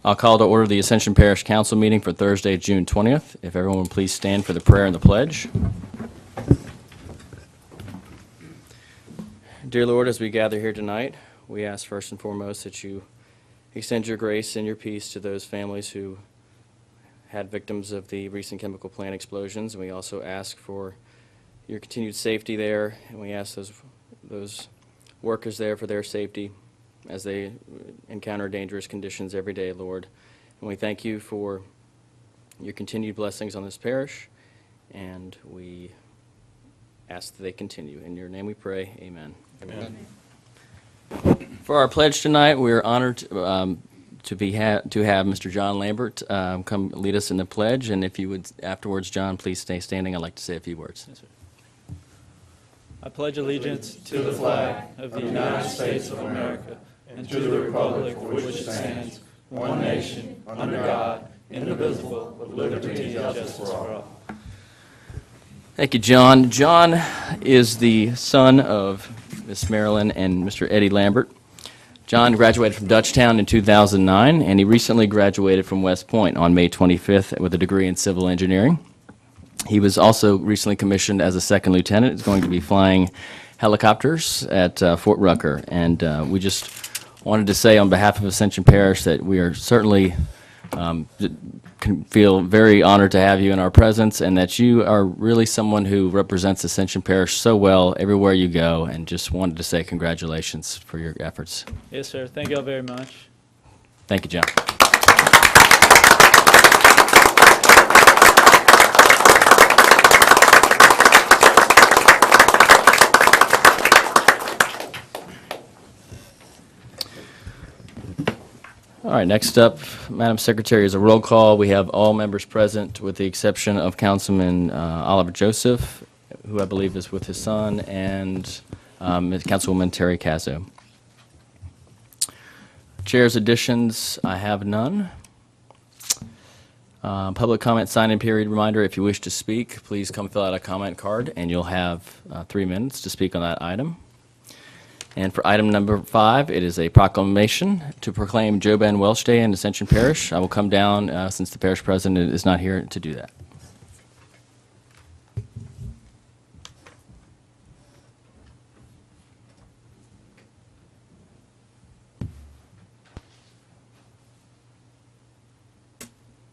I'll call to order the Ascension Parish Council meeting for Thursday, June 20th. If everyone would please stand for the prayer and the pledge. Dear Lord, as we gather here tonight, we ask first and foremost that you extend your grace and your peace to those families who had victims of the recent chemical plant explosions. And we also ask for your continued safety there, and we ask those workers there for their safety as they encounter dangerous conditions every day, Lord. And we thank you for your continued blessings on this parish, and we ask that they continue. In your name we pray, amen. Amen. For our pledge tonight, we are honored to have Mr. John Lambert come lead us in the pledge, and if you would afterwards, John, please stay standing. I'd like to say a few words. Yes, sir. I pledge allegiance to the flag of the United States of America and to the republic for which it stands, one nation, under God, indivisible, with liberty and justice for all. Thank you, John. John is the son of Miss Marilyn and Mr. Eddie Lambert. John graduated from Dutchtown in 2009, and he recently graduated from West Point on May 25th with a degree in civil engineering. He was also recently commissioned as a second lieutenant. He's going to be flying helicopters at Fort Rucker. And we just wanted to say on behalf of Ascension Parish that we are certainly can feel very honored to have you in our presence, and that you are really someone who represents Ascension Parish so well everywhere you go, and just wanted to say congratulations for your efforts. Yes, sir. Thank you all very much. Thank you, John. All right, next up, Madam Secretary, is a roll call. We have all members present with the exception of Councilman Oliver Joseph, who I believe is with his son, and Councilwoman Terry Cazzo. Chair's additions, I have none. Public comment sign-in period reminder, if you wish to speak, please come fill out a comment card, and you'll have 3 minutes to speak on that item. And for item number 5, it is a proclamation to proclaim Joe Ben Welch Day in Ascension Parish. I will come down since the parish president is not here to do that.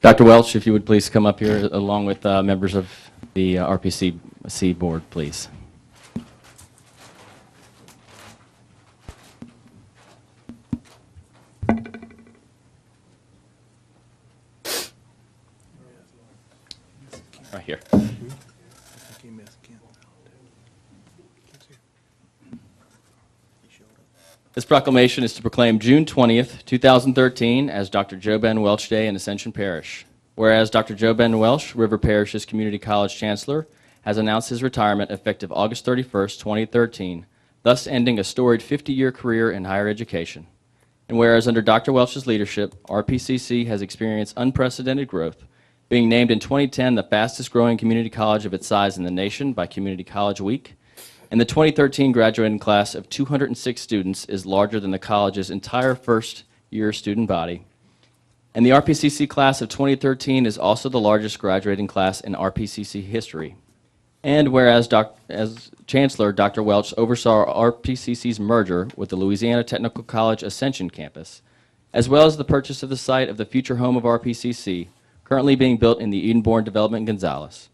Dr. Welch, if you would please come up here along with members of the RPCC board, please. Right here. This proclamation is to proclaim June 20th, 2013 as Dr. Joe Ben Welch Day in Ascension Parish. Whereas Dr. Joe Ben Welch, River Parish's Community College Chancellor, has announced his retirement effective August 31st, 2013, thus ending a storied 50-year career in higher education. And whereas under Dr. Welch's leadership, RPCC has experienced unprecedented growth, being named in 2010 the fastest growing community college of its size in the nation by Community College Week, and the 2013 graduating class of 206 students is larger than the college's entire first-year student body. And the RPCC class of 2013 is also the largest graduating class in RPCC history. And whereas as Chancellor, Dr. Welch oversaw RPCC's merger with the Louisiana Technical College Ascension campus, as well as the purchase of the site of the future home of RPCC, currently being built in the Edenborn development in Gonzales.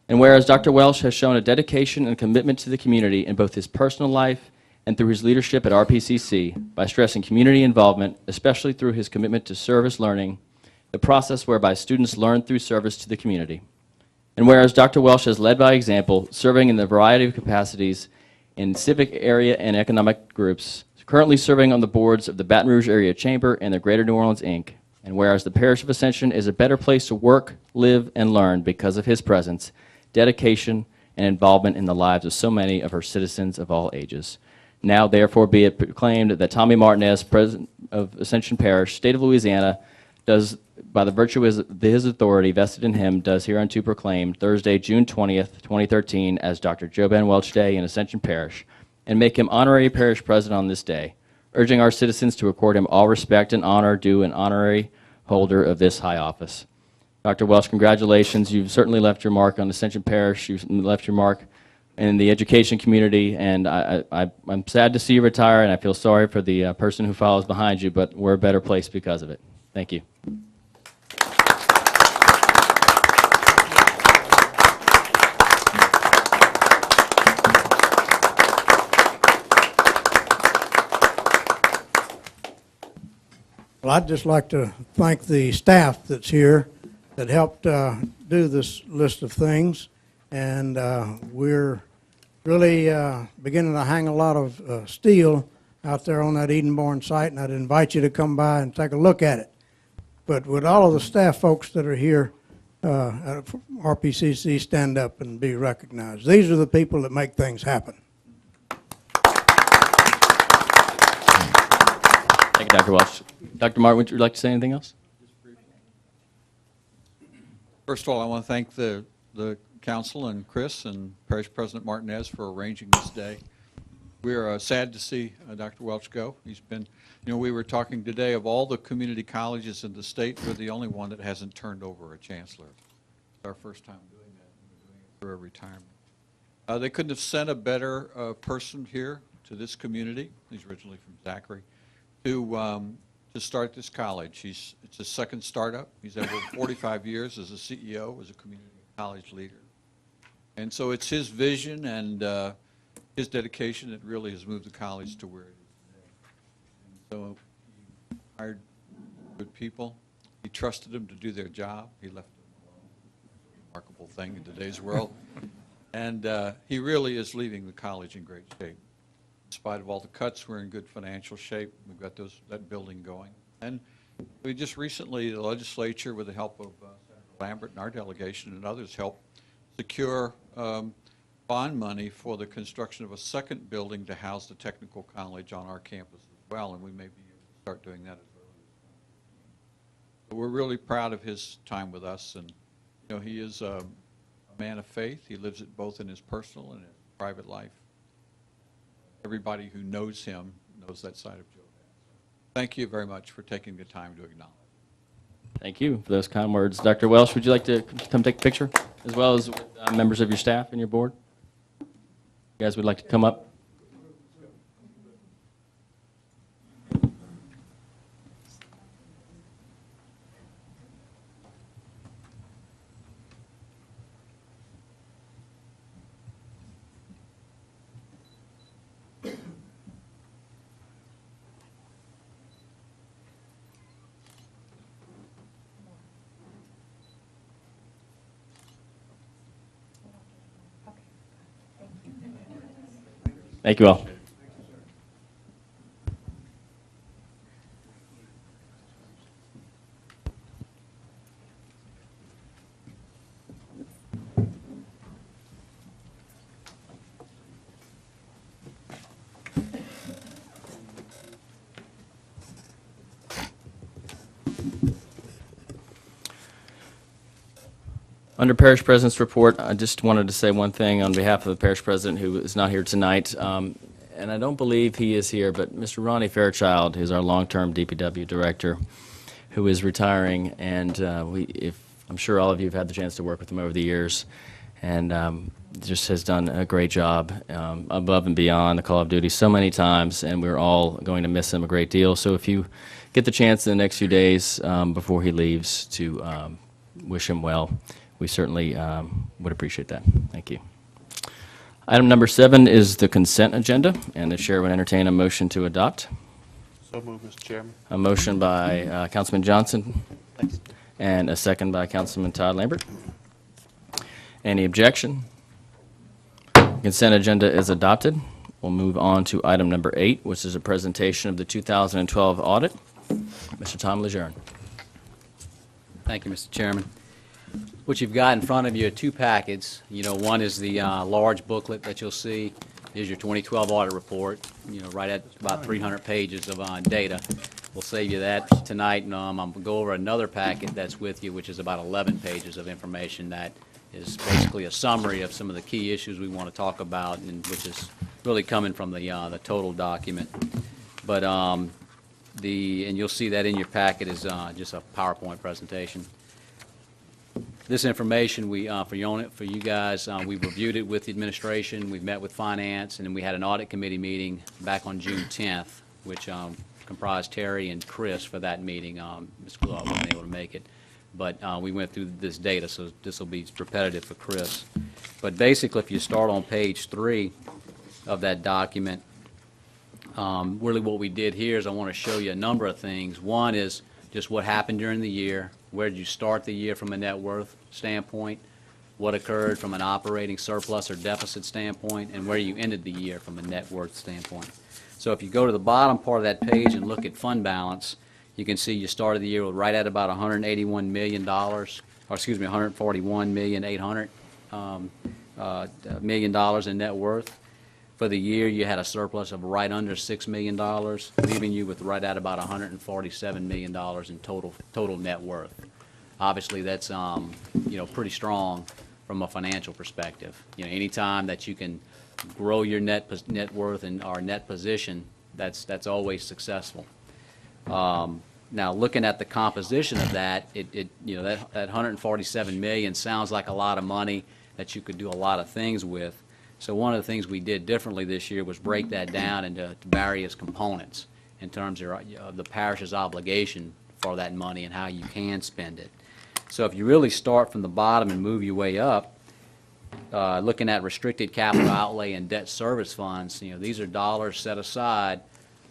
And whereas Dr. Welch has shown a dedication and commitment to the community in both his personal life and through his leadership at RPCC by stressing community involvement, especially through his commitment to service learning, the process whereby students learn through service to the community. And whereas Dr. Welch has led by example, serving in the variety of capacities in civic area and economic groups, currently serving on the boards of the Baton Rouge Area Chamber and the Greater New Orleans, Inc., and whereas the Parish of Ascension is a better place to work, live, and learn because of his presence, dedication, and involvement in the lives of so many of her citizens of all ages. Now, therefore, be it proclaimed that Tommy Martinez, President of Ascension Parish, State of Louisiana, does, by the virtue of his authority vested in him, does hereunto proclaim Thursday, June 20th, 2013, as Dr. Joe Ben Welch Day in Ascension Parish, and make him honorary parish president on this day, urging our citizens to accord him all respect and honor due an honorary holder of this high office. Dr. Welsh, congratulations. You've certainly left your mark on Ascension Parish. You've left your mark in the education community, and I'm sad to see you retire, and I feel sorry for the person who follows behind you, but we're a better place because of it. Thank you. Well, I'd just like to thank the staff that's here that helped do this list of things, and we're really beginning to hang a lot of steel out there on that Edenborn site, and I'd invite you to come by and take a look at it. But would all of the staff folks that are here at RPCC stand up and be recognized? These are the people that make things happen. Thank you, Dr. Welsh. Dr. Martin, would you like to say anything else? First of all, I want to thank the council and Chris and Parish President Martinez for arranging this day. We're sad to see Dr. Welch go. He's been, we were talking today of all the community colleges in the state, we're the only one that hasn't turned over a chancellor. It's our first time doing that, and we're doing it for a retirement. They couldn't have sent a better person here to this community. He's originally from Zachary, to start this college. It's his second startup. He's had over 45 years as a CEO, as a community college leader. And so it's his vision and his dedication that really has moved the college to where it is today. And so he hired good people. He trusted them to do their job. He left them alone. It's a remarkable thing in today's world. And he really is leaving the college in great shape. In spite of all the cuts, we're in good financial shape. We've got that building going. And we just recently, the legislature, with the help of Senator Lambert and our delegation and others, helped secure bond money for the construction of a second building to house the technical college on our campus as well, and we may be able to start doing that as early as 2015. So we're really proud of his time with us, and he is a man of faith. He lives it both in his personal and his private life. Everybody who knows him knows that side of Joe. Thank you very much for taking the time to acknowledge. Thank you for those kind words. Dr. Welsh, would you like to come take a picture, as well as with members of your staff and your board? You guys would like to come up? Thank you all. Under Parish President's report, I just wanted to say one thing on behalf of the Parish President, who is not here tonight, and I don't believe he is here, but Mr. Ronnie Fairchild, who's our long-term DPW Director, who is retiring, and I'm sure all of you have had the chance to work with him over the years, and just has done a great job above and beyond the call of duty so many times, and we're all going to miss him a great deal. So if you get the chance in the next few days before he leaves to wish him well, we certainly would appreciate that. Thank you. Item number 7 is the consent agenda, and the chair would entertain a motion to adopt. So moved, Mr. Chairman. A motion by Councilman Johnson. Thanks. And a second by Councilman Todd Lambert. Any objection? Consent agenda is adopted. We'll move on to item number 8, which is a presentation of the 2012 audit. Mr. Tom Lejeune. Thank you, Mr. Chairman. What you've got in front of you are two packets. One is the large booklet that you'll see is your 2012 audit report, right at about 300 pages of data. We'll save you that tonight, and I'm going to go over another packet that's with you, which is about 11 pages of information that is basically a summary of some of the key issues we want to talk about, and which is really coming from the total document. But and you'll see that in your packet is just a PowerPoint presentation. This information for you guys, we've reviewed it with the administration, we've met with finance, and then we had an audit committee meeting back on June 10th, which comprised Terry and Chris for that meeting. Ms. Claude wasn't able to make it, but we went through this data, so this will be repetitive for Chris. But basically, if you start on page 3 of that document, really what we did here is I want to show you a number of things. One is just what happened during the year. Where did you start the year from a net worth standpoint? What occurred from an operating surplus or deficit standpoint? And where you ended the year from a net worth standpoint. So if you go to the bottom part of that page and look at fund balance, you can see you started the year with right at about $181 million, or excuse me, $141,800,000 million in net worth. For the year, you had a surplus of right under $6 million, leaving you with right at about $147 million in total net worth. Obviously, that's pretty strong from a financial perspective. Anytime that you can grow your net worth and our net position, that's always successful. Now, looking at the composition of that, that $147 million sounds like a lot of money that you could do a lot of things with. So one of the things we did differently this year was break that down into various components in terms of the parish's obligation for that money and how you can spend it. So if you really start from the bottom and move your way up, looking at restricted capital outlay and debt service funds, these are dollars set aside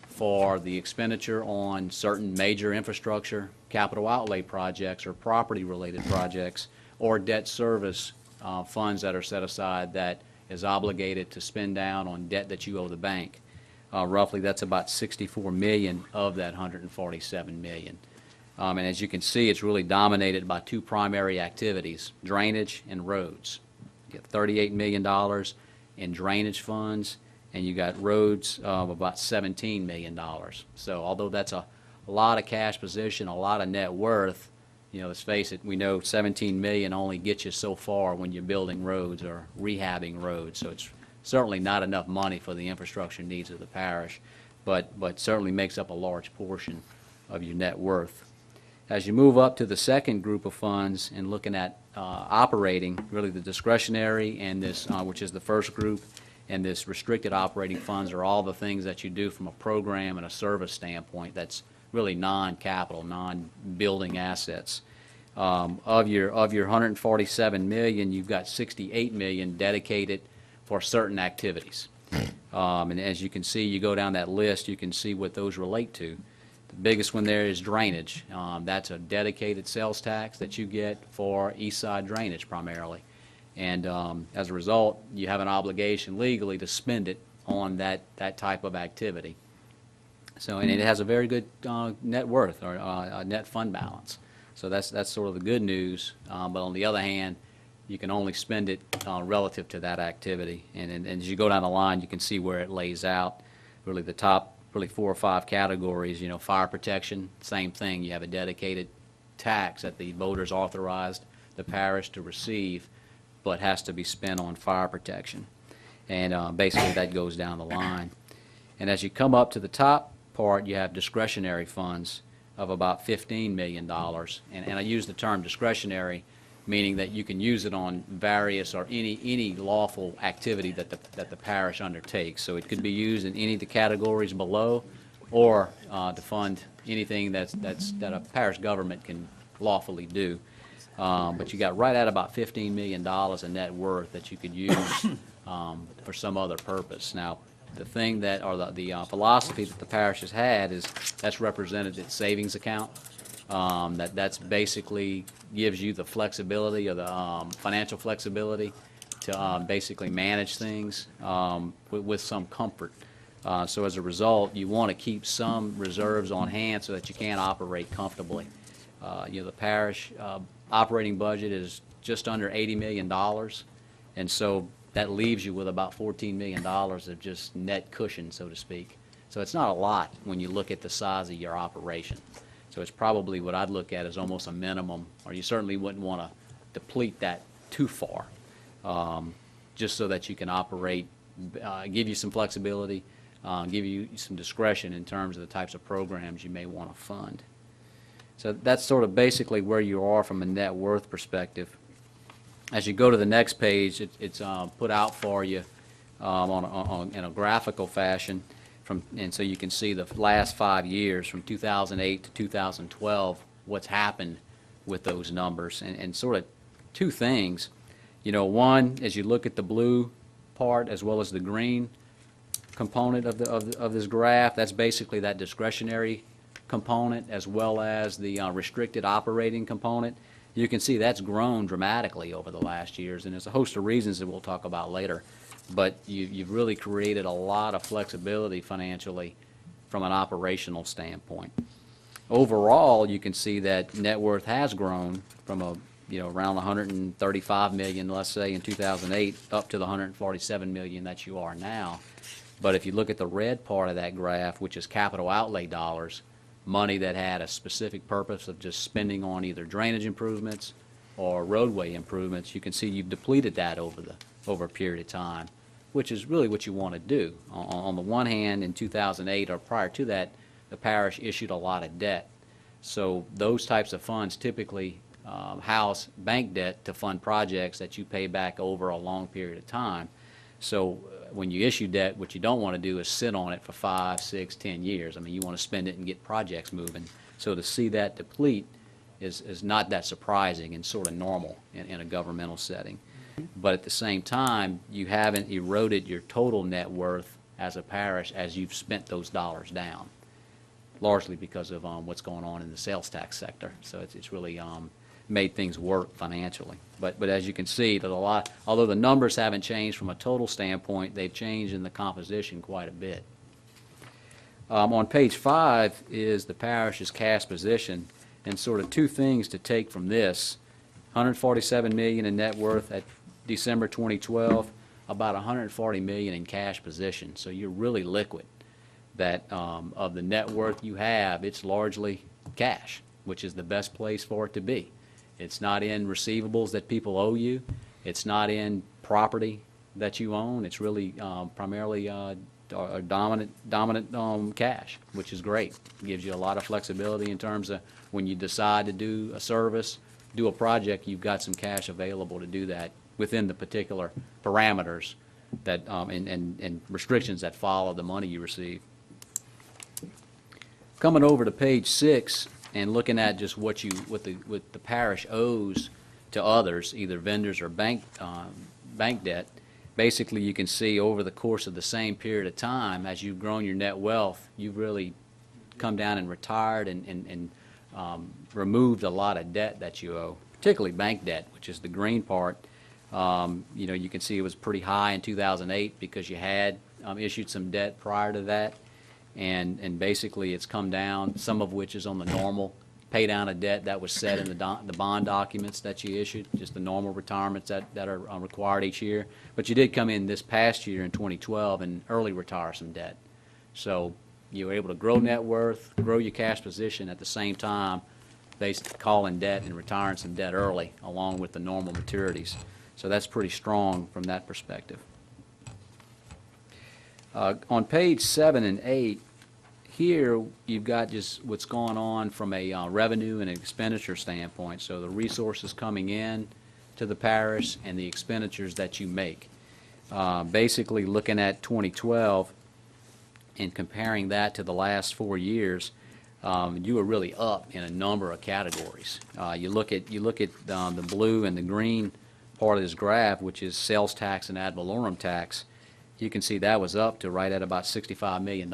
for the expenditure on certain major infrastructure capital outlay projects or property-related projects, or debt service funds that are set aside that is obligated to spend down on debt that you owe the bank. Roughly, that's about $64 million of that $147 million. And as you can see, it's really dominated by two primary activities, drainage and roads. You get $38 million in drainage funds, and you got roads of about $17 million. So although that's a lot of cash position, a lot of net worth, let's face it, we know $17 million only gets you so far when you're building roads or rehabbing roads. So it's certainly not enough money for the infrastructure needs of the parish, but certainly makes up a large portion of your net worth. As you move up to the second group of funds and looking at operating, really the discretionary and this, which is the first group, and this restricted operating funds are all the things that you do from a program and a service standpoint that's really non-capital, non-building assets. Of your $147 million, you've got $68 million dedicated for certain activities. And as you can see, you go down that list, you can see what those relate to. The biggest one there is drainage. That's a dedicated sales tax that you get for east side drainage primarily. And as a result, you have an obligation legally to spend it on that type of activity. So, and it has a very good net worth or net fund balance. So that's sort of the good news. But on the other hand, you can only spend it relative to that activity. And as you go down the line, you can see where it lays out. Really the top, really 4 or 5 categories. Fire protection, same thing. You have a dedicated tax that the voters authorized the parish to receive, but has to be spent on fire protection. And basically that goes down the line. And as you come up to the top part, you have discretionary funds of about $15 million. And I use the term discretionary, meaning that you can use it on various or any lawful activity that the parish undertakes. So it could be used in any of the categories below, or to fund anything that a parish government can lawfully do. But you got right at about $15 million in net worth that you could use for some other purpose. Now, the thing that, or the philosophy that the parish has had is that's represented its savings account. That's basically gives you the flexibility or the financial flexibility to basically manage things with some comfort. So as a result, you want to keep some reserves on hand so that you can operate comfortably. The parish operating budget is just under $80 million, and so that leaves you with about $14 million of just net cushion, so to speak. So it's not a lot when you look at the size of your operation. So it's probably what I'd look at as almost a minimum, or you certainly wouldn't want to deplete that too far, just so that you can operate, give you some flexibility, give you some discretion in terms of the types of programs you may want to fund. So that's sort of basically where you are from a net worth perspective. As you go to the next page, it's put out for you in a graphical fashion, and so you can see the last 5 years from 2008 to 2012, what's happened with those numbers, and sort of two things. You know, one, as you look at the blue part as well as the green component of this graph, that's basically that discretionary component as well as the restricted operating component. You can see that's grown dramatically over the last years, and there's a host of reasons that we'll talk about later. But you've really created a lot of flexibility financially from an operational standpoint. Overall, you can see that net worth has grown from around 135 million, let's say, in 2008, up to the 147 million that you are now. But if you look at the red part of that graph, which is capital outlay dollars, money that had a specific purpose of just spending on either drainage improvements or roadway improvements, you can see you've depleted that over a period of time, which is really what you want to do. On the one hand, in 2008 or prior to that, the parish issued a lot of debt. So those types of funds typically house bank debt to fund projects that you pay back over a long period of time. So when you issue debt, what you don't want to do is sit on it for 5, 6, 10 years. I mean, you want to spend it and get projects moving. So to see that deplete is not that surprising and sort of normal in a governmental setting. But at the same time, you haven't eroded your total net worth as a parish as you've spent those dollars down, largely because of what's going on in the sales tax sector. So it's really made things work financially. But as you can see, that although the numbers haven't changed from a total standpoint, they've changed in the composition quite a bit. On page 5 is the parish's cash position, and sort of two things to take from this: 147 million in net worth at December 2012, about 140 million in cash position. So you're really liquid. That of the net worth you have, it's largely cash, which is the best place for it to be. It's not in receivables that people owe you. It's not in property that you own. It's really primarily dominant cash, which is great. It gives you a lot of flexibility in terms of when you decide to do a service, do a project, you've got some cash available to do that within the particular parameters that and restrictions that follow the money you receive. Coming over to page 6 and looking at just what the parish owes to others, either vendors or bank debt, basically you can see over the course of the same period of time, as you've grown your net wealth, you've really come down and retired and removed a lot of debt that you owe, particularly bank debt, which is the green part. You can see it was pretty high in 2008 because you had issued some debt prior to that. And basically it's come down, some of which is on the normal pay down of debt that was set in the bond documents that you issued, just the normal retirements that are required each year. But you did come in this past year in 2012 and early retire some debt. So you were able to grow net worth, grow your cash position at the same time, based calling debt and retiring some debt early along with the normal maturities. So that's pretty strong from that perspective. On page 7 and 8, here you've got just what's going on from a revenue and expenditure standpoint. So the resources coming in to the parish and the expenditures that you make. Basically looking at 2012 and comparing that to the last 4 years, you were really up in a number of categories. You look at the blue and the green part of this graph, which is sales tax and ad valorem tax. You can see that was up to right at about $65 million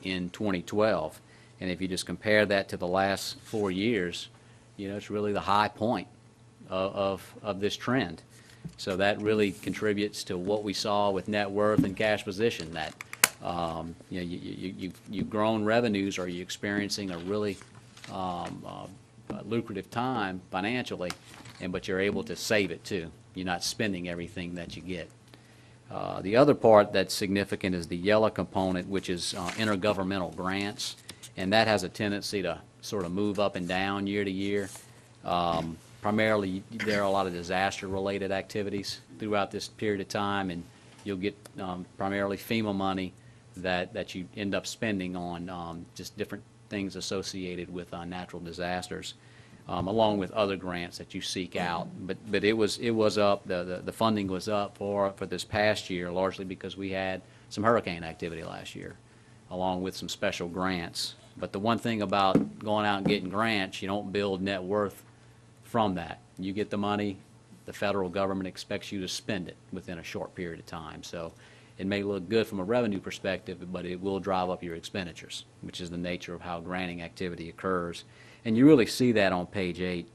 in 2012. And if you just compare that to the last 4 years, it's really the high point of this trend. So that really contributes to what we saw with net worth and cash position, that you've grown revenues, or you're experiencing a really lucrative time financially, but you're able to save it too. You're not spending everything that you get. The other part that's significant is the yellow component, which is intergovernmental grants, and that has a tendency to sort of move up and down year to year. Primarily, there are a lot of disaster-related activities throughout this period of time, and you'll get primarily FEMA money that you end up spending on just different things associated with natural disasters, along with other grants that you seek out. But it was up. The funding was up for this past year, largely because we had some hurricane activity last year, along with some special grants. But the one thing about going out and getting grants, you don't build net worth from that. You get the money, the federal government expects you to spend it within a short period of time. So it may look good from a revenue perspective, but it will drive up your expenditures, which is the nature of how granting activity occurs. And you really see that on page 8.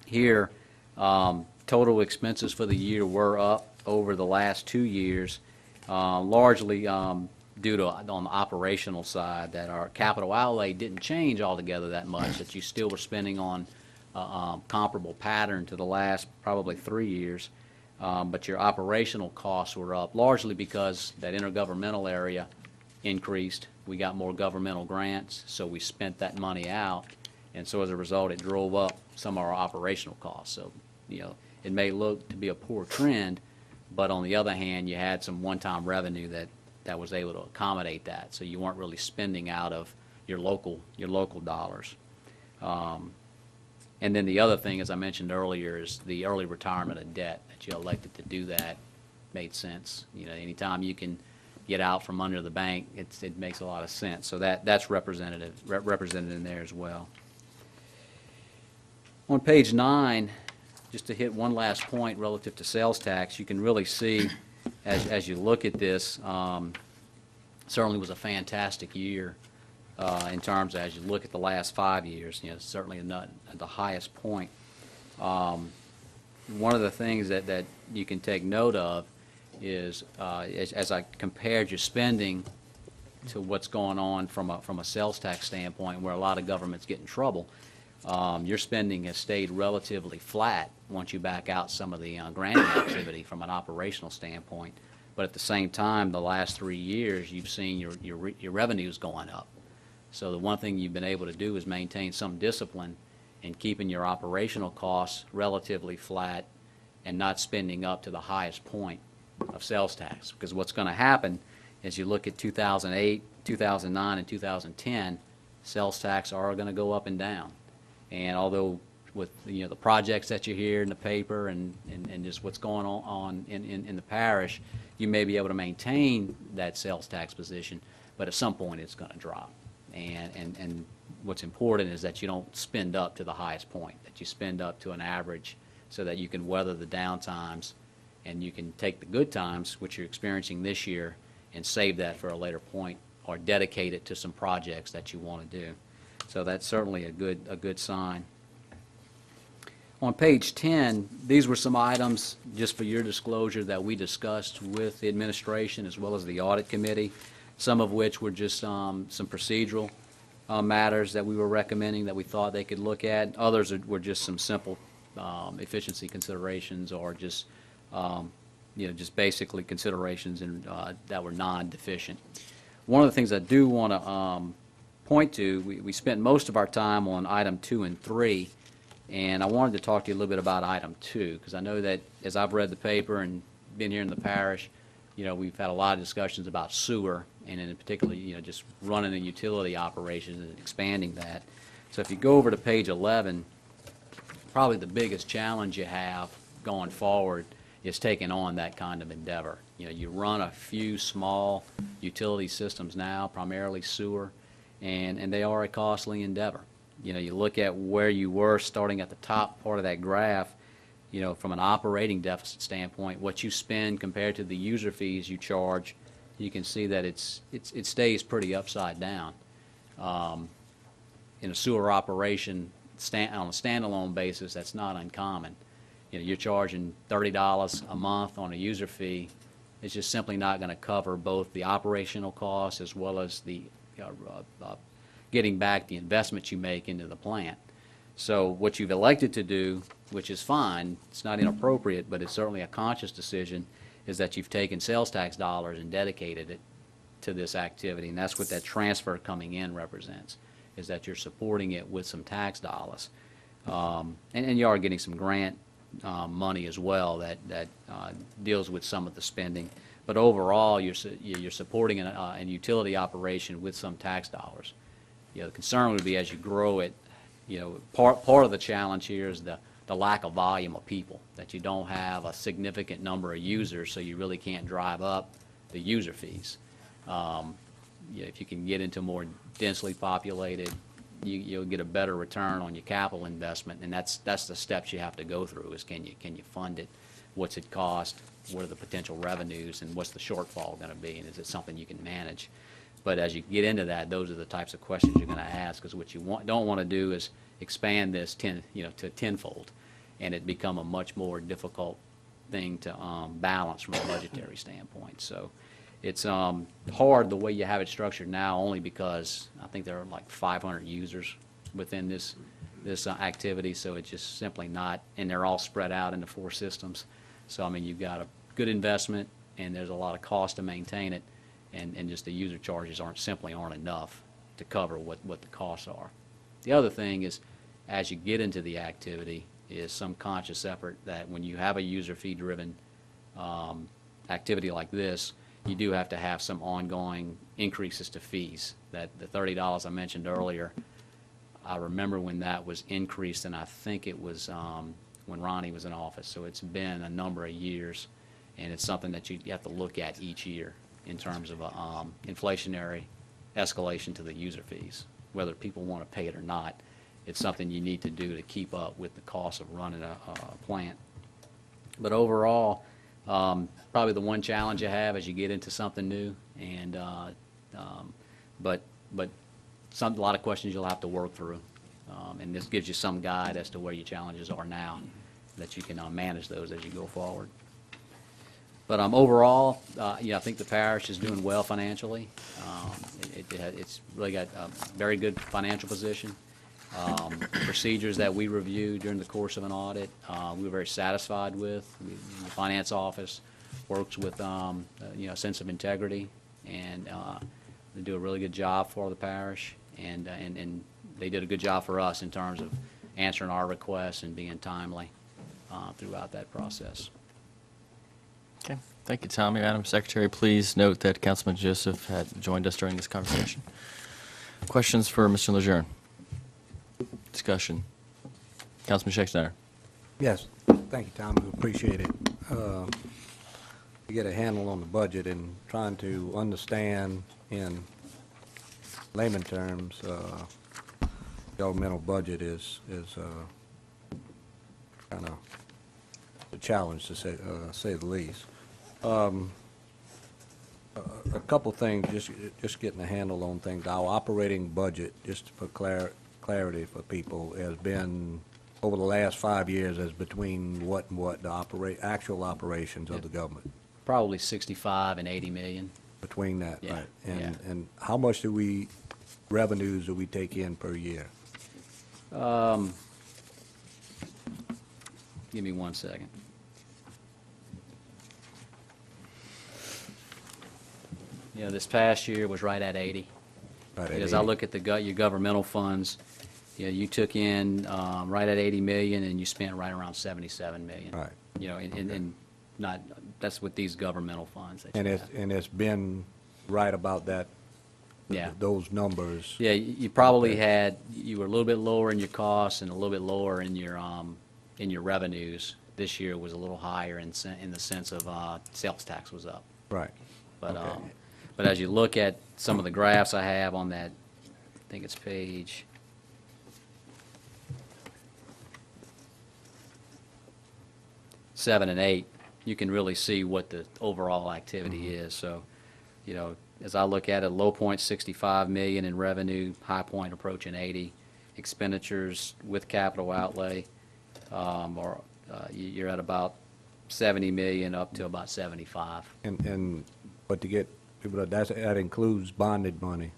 Here, total expenses for the year were up over the last 2 years, largely due to, on the operational side, that our capital outlay didn't change altogether that much, that you still were spending on comparable pattern to the last probably 3 years. But your operational costs were up, largely because that intergovernmental area increased. We got more governmental grants, so we spent that money out. And so as a result, it drove up some of our operational costs. So, it may look to be a poor trend, but on the other hand, you had some one-time revenue that was able to accommodate that. So you weren't really spending out of your local dollars. And then the other thing, as I mentioned earlier, is the early retirement of debt. That you elected to do that made sense. Anytime you can get out from under the bank, it makes a lot of sense. So that's represented in there as well. On page 9, just to hit one last point relative to sales tax, you can really see as you look at this, certainly was a fantastic year. In terms of, as you look at the last 5 years, certainly not at the highest point. One of the things that you can take note of is, as I compared your spending to what's going on from a sales tax standpoint, where a lot of governments get in trouble, your spending has stayed relatively flat once you back out some of the granting activity from an operational standpoint. But at the same time, the last 3 years, you've seen your revenues going up. So the one thing you've been able to do is maintain some discipline in keeping your operational costs relatively flat and not spending up to the highest point of sales tax. Because what's going to happen as you look at 2008, 2009, and 2010, sales tax are going to go up and down. And although with the projects that you hear in the paper and just what's going on in the parish, you may be able to maintain that sales tax position, but at some point it's going to drop. And what's important is that you don't spend up to the highest point, that you spend up to an average so that you can weather the down times and you can take the good times, which you're experiencing this year, and save that for a later point or dedicate it to some projects that you want to do. So that's certainly a good sign. On page 10, these were some items, just for your disclosure, that we discussed with the administration as well as the audit committee, some of which were just some procedural matters that we were recommending that we thought they could look at. Others were just some simple efficiency considerations, or just just basically considerations that were non-deficient. One of the things I do want to point to, we spent most of our time on item 2 and 3, and I wanted to talk to you a little bit about item 2, because I know that as I've read the paper and been here in the parish, we've had a lot of discussions about sewer, and in particular, just running a utility operation and expanding that. So if you go over to page 11, probably the biggest challenge you have going forward is taking on that kind of endeavor. You run a few small utility systems now, primarily sewer, and they are a costly endeavor. You look at where you were starting at the top part of that graph, from an operating deficit standpoint, what you spend compared to the user fees you charge, you can see that it stays pretty upside down. In a sewer operation, on a standalone basis, that's not uncommon. You're charging $30 a month on a user fee. It's just simply not going to cover both the operational costs as well as the getting back the investment you make into the plant. So what you've elected to do, which is fine, it's not inappropriate, but it's certainly a conscious decision, is that you've taken sales tax dollars and dedicated it to this activity, and that's what that transfer coming in represents, is that you're supporting it with some tax dollars. And you are getting some grant money as well that deals with some of the spending. But overall, you're supporting an utility operation with some tax dollars. The concern would be as you grow it, part of the challenge here is the lack of volume of people, that you don't have a significant number of users, so you really can't drive up the user fees. If you can get into more densely populated, you'll get a better return on your capital investment, and that's the steps you have to go through, is can you fund it, what's it cost, what are the potential revenues, and what's the shortfall going to be, and is it something you can manage? But as you get into that, those are the types of questions you're going to ask, because what you don't want to do is expand this to tenfold, and it become a much more difficult thing to balance from a budgetary standpoint. So it's hard the way you have it structured now, only because I think there are like 500 users within this activity, so it's just simply not, and they're all spread out into 4 systems. So I mean, you've got a good investment, and there's a lot of cost to maintain it, and just the user charges simply aren't enough to cover what the costs are. The other thing is, as you get into the activity, is some conscious effort that when you have a user fee driven activity like this, you do have to have some ongoing increases to fees. That the $30 I mentioned earlier, I remember when that was increased, and I think it was when Ronnie was in office. So it's been a number of years, and it's something that you have to look at each year in terms of inflationary escalation to the user fees. Whether people want to pay it or not, it's something you need to do to keep up with the cost of running a plant. But overall, probably the one challenge you have as you get into something new, and but a lot of questions you'll have to work through, and this gives you some guide as to where your challenges are now, that you can manage those as you go forward. But overall, I think the parish is doing well financially. It's really got a very good financial position. Procedures that we reviewed during the course of an audit, we were very satisfied with. The finance office works with a sense of integrity, and they do a really good job for the parish, and they did a good job for us in terms of answering our requests and being timely throughout that process. Okay. Thank you, Tommy. Madam Secretary, please note that Councilman Joseph had joined us during this conversation. Questions for Mr. Lejeune? Discussion. Councilman Schexnayder. Yes, thank you, Tom. We appreciate it. To get a handle on the budget and trying to understand in layman terms, governmental budget is kind of a challenge, to say the least. A couple things, just getting a handle on things. Our operating budget, just for clarity for people, has been, over the last 5 years, is between what and what, the actual operations of the government? Probably 65 and 80 million. Between that, Yeah, right? yeah. And how much revenues do we take in per year? Give me 1 second. This past year was right at 80. Right at As I 80. look at your governmental funds, you took in right at 80 million, and you spent right around 77 million. Right. And not, that's with these governmental funds that And you it's, have. and it's been right about that, Yeah. those numbers. Yeah, you probably you were a little bit lower in your costs and a little bit lower in your revenues. This year was a little higher in the sense of sales tax was up. Right. But Okay. but as you look at some of the graphs I have on that, I think it's page 7 and 8, you can really see what the overall activity is. So, as I look at it, low point 65 million in revenue, high point approaching 80. Expenditures with capital outlay, you're at about 70 million up to about 75. But to get people, that includes bonded money,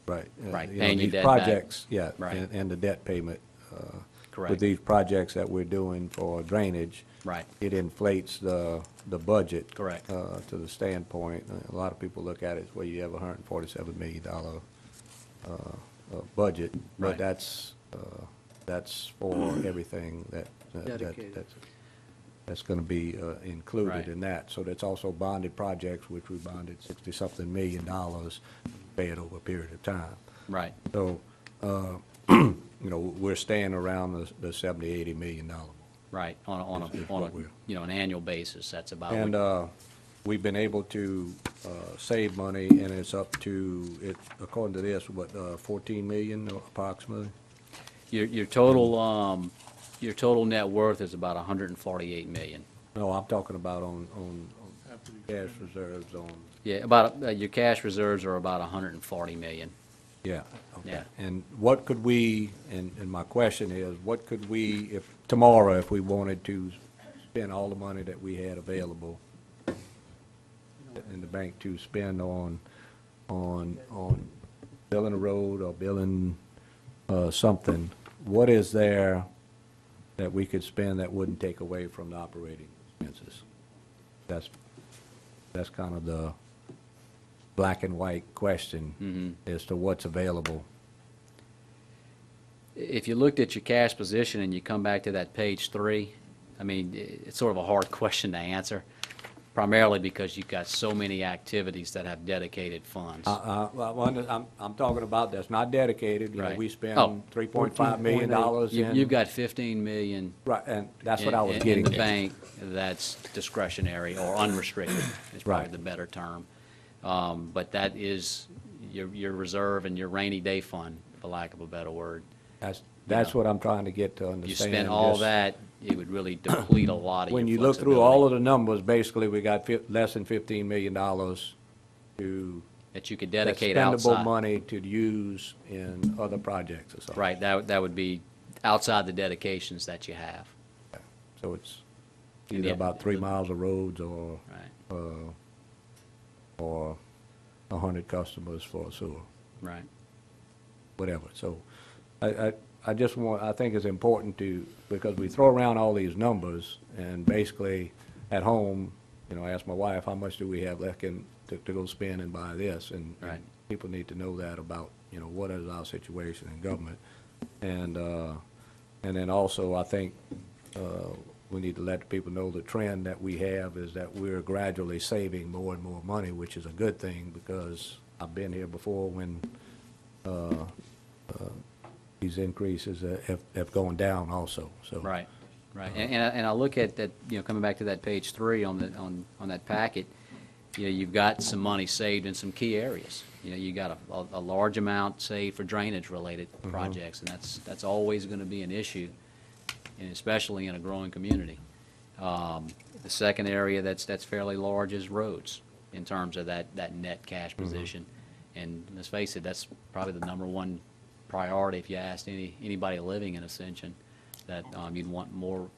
right? Right, You know, paying your these debt back. projects, yeah, Right. and the debt payment. Correct. With these projects that we're doing for drainage. Right. It inflates the budget. Correct. To the standpoint, a lot of people look at it as, well, you have a $147 million budget. But Right. that's for everything that. Dedicated. that's going to be included Right. in that. So that's also bonded projects, which we bonded $60-something million, pay it over a period of time. Right. So, we're staying around the $70-80 million. Right, on Is a, what we're- an annual basis, that's about. And what- we've been able to save money, and it's up to, according to this, 14 million approximately? Your total net worth is about 148 million. No, I'm talking about on cash reserves on, Yeah, about, your cash reserves are about 140 million. yeah. Okay. Yeah. And what could we, and my question is, what could we, if, tomorrow, if we wanted to spend all the money that we had available in the bank to spend on building a road or building something, what is there that we could spend that wouldn't take away from the operating expenses? That's kind of the black and white question as to what's available. If you looked at your cash position and you come back to that page 3, I mean, it's sort of a hard question to answer, primarily because you've got so many activities that have dedicated funds. Well, I'm talking about that's not dedicated. You know, Right. we spend Oh. $3.5 million in. You've got 15 million. Right, and that's what I was in getting the at. bank that's discretionary or unrestricted, is probably Right. the better term. But that is your reserve and your rainy day fund, for lack of a better word. That's what I'm trying to get to understand. You spend all just that, it would really deplete a lot of your When you look through all flexibility of the numbers, basically, we got less than $15 million to. that you could that's dedicate spendable outside. money to use in other projects or something. Right, that would be outside the dedications that you have. So it's And either yeah, about 3 miles of roads or, Right, or 100 customers for a sewer, right. whatever. So I just want, I think it's important to, because we throw around all these numbers, and basically, at home, I ask my wife, how much do we have left to go spend and buy this? And Right. people need to know that about, what is our situation in government. And then also, I think we need to let the people know the trend that we have is that we're gradually saving more and more money, which is a good thing, because I've been here before when these increases have gone down also, so. Right, right. And I look at that, coming back to that page 3 on that packet, you've got some money saved in some key areas. You got a large amount saved for drainage-related projects, and that's always going to be an issue, and especially in a growing community. The second area that's fairly large is roads, in terms of that net cash position. And let's face it, that's probably the number one priority if you asked anybody living in Ascension, that you'd want more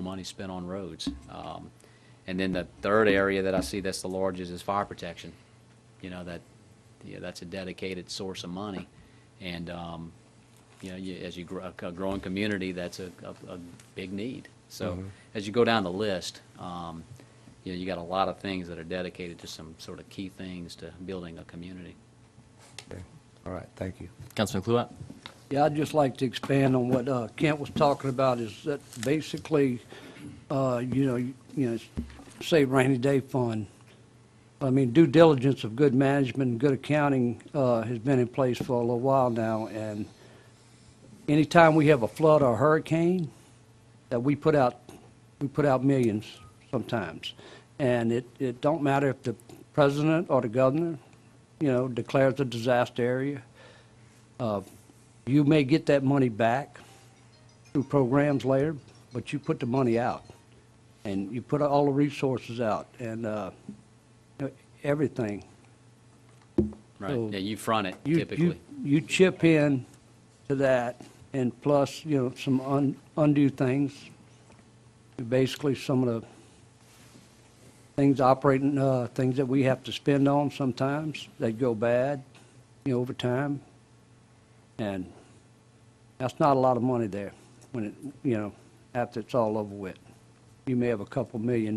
money spent on roads. And then the third area that I see that's the largest is fire protection. That's a dedicated source of money. And, as you grow a growing community, that's a big need. So as you go down the list, you got a lot of things that are dedicated to some sort of key things to building a community. Okay. All right, thank you. Councilman Kluat? Yeah, I'd just like to expand on what Kent was talking about, is that basically, say rainy day fund. I mean, due diligence of good management and good accounting has been in place for a little while now, and anytime we have a flood or a hurricane, that we put out millions sometimes. And it don't matter if the president or the governor, declares a disaster area. You may get that money back through programs later, but you put the money out, and you put all the resources out, and everything. Right, So yeah, you front it You- typically. You chip in to that, and plus, some undue things. Basically, some of the things operating, things that we have to spend on sometimes, they go bad, over time. And that's not a lot of money there when it, after it's all over with. You may have a couple million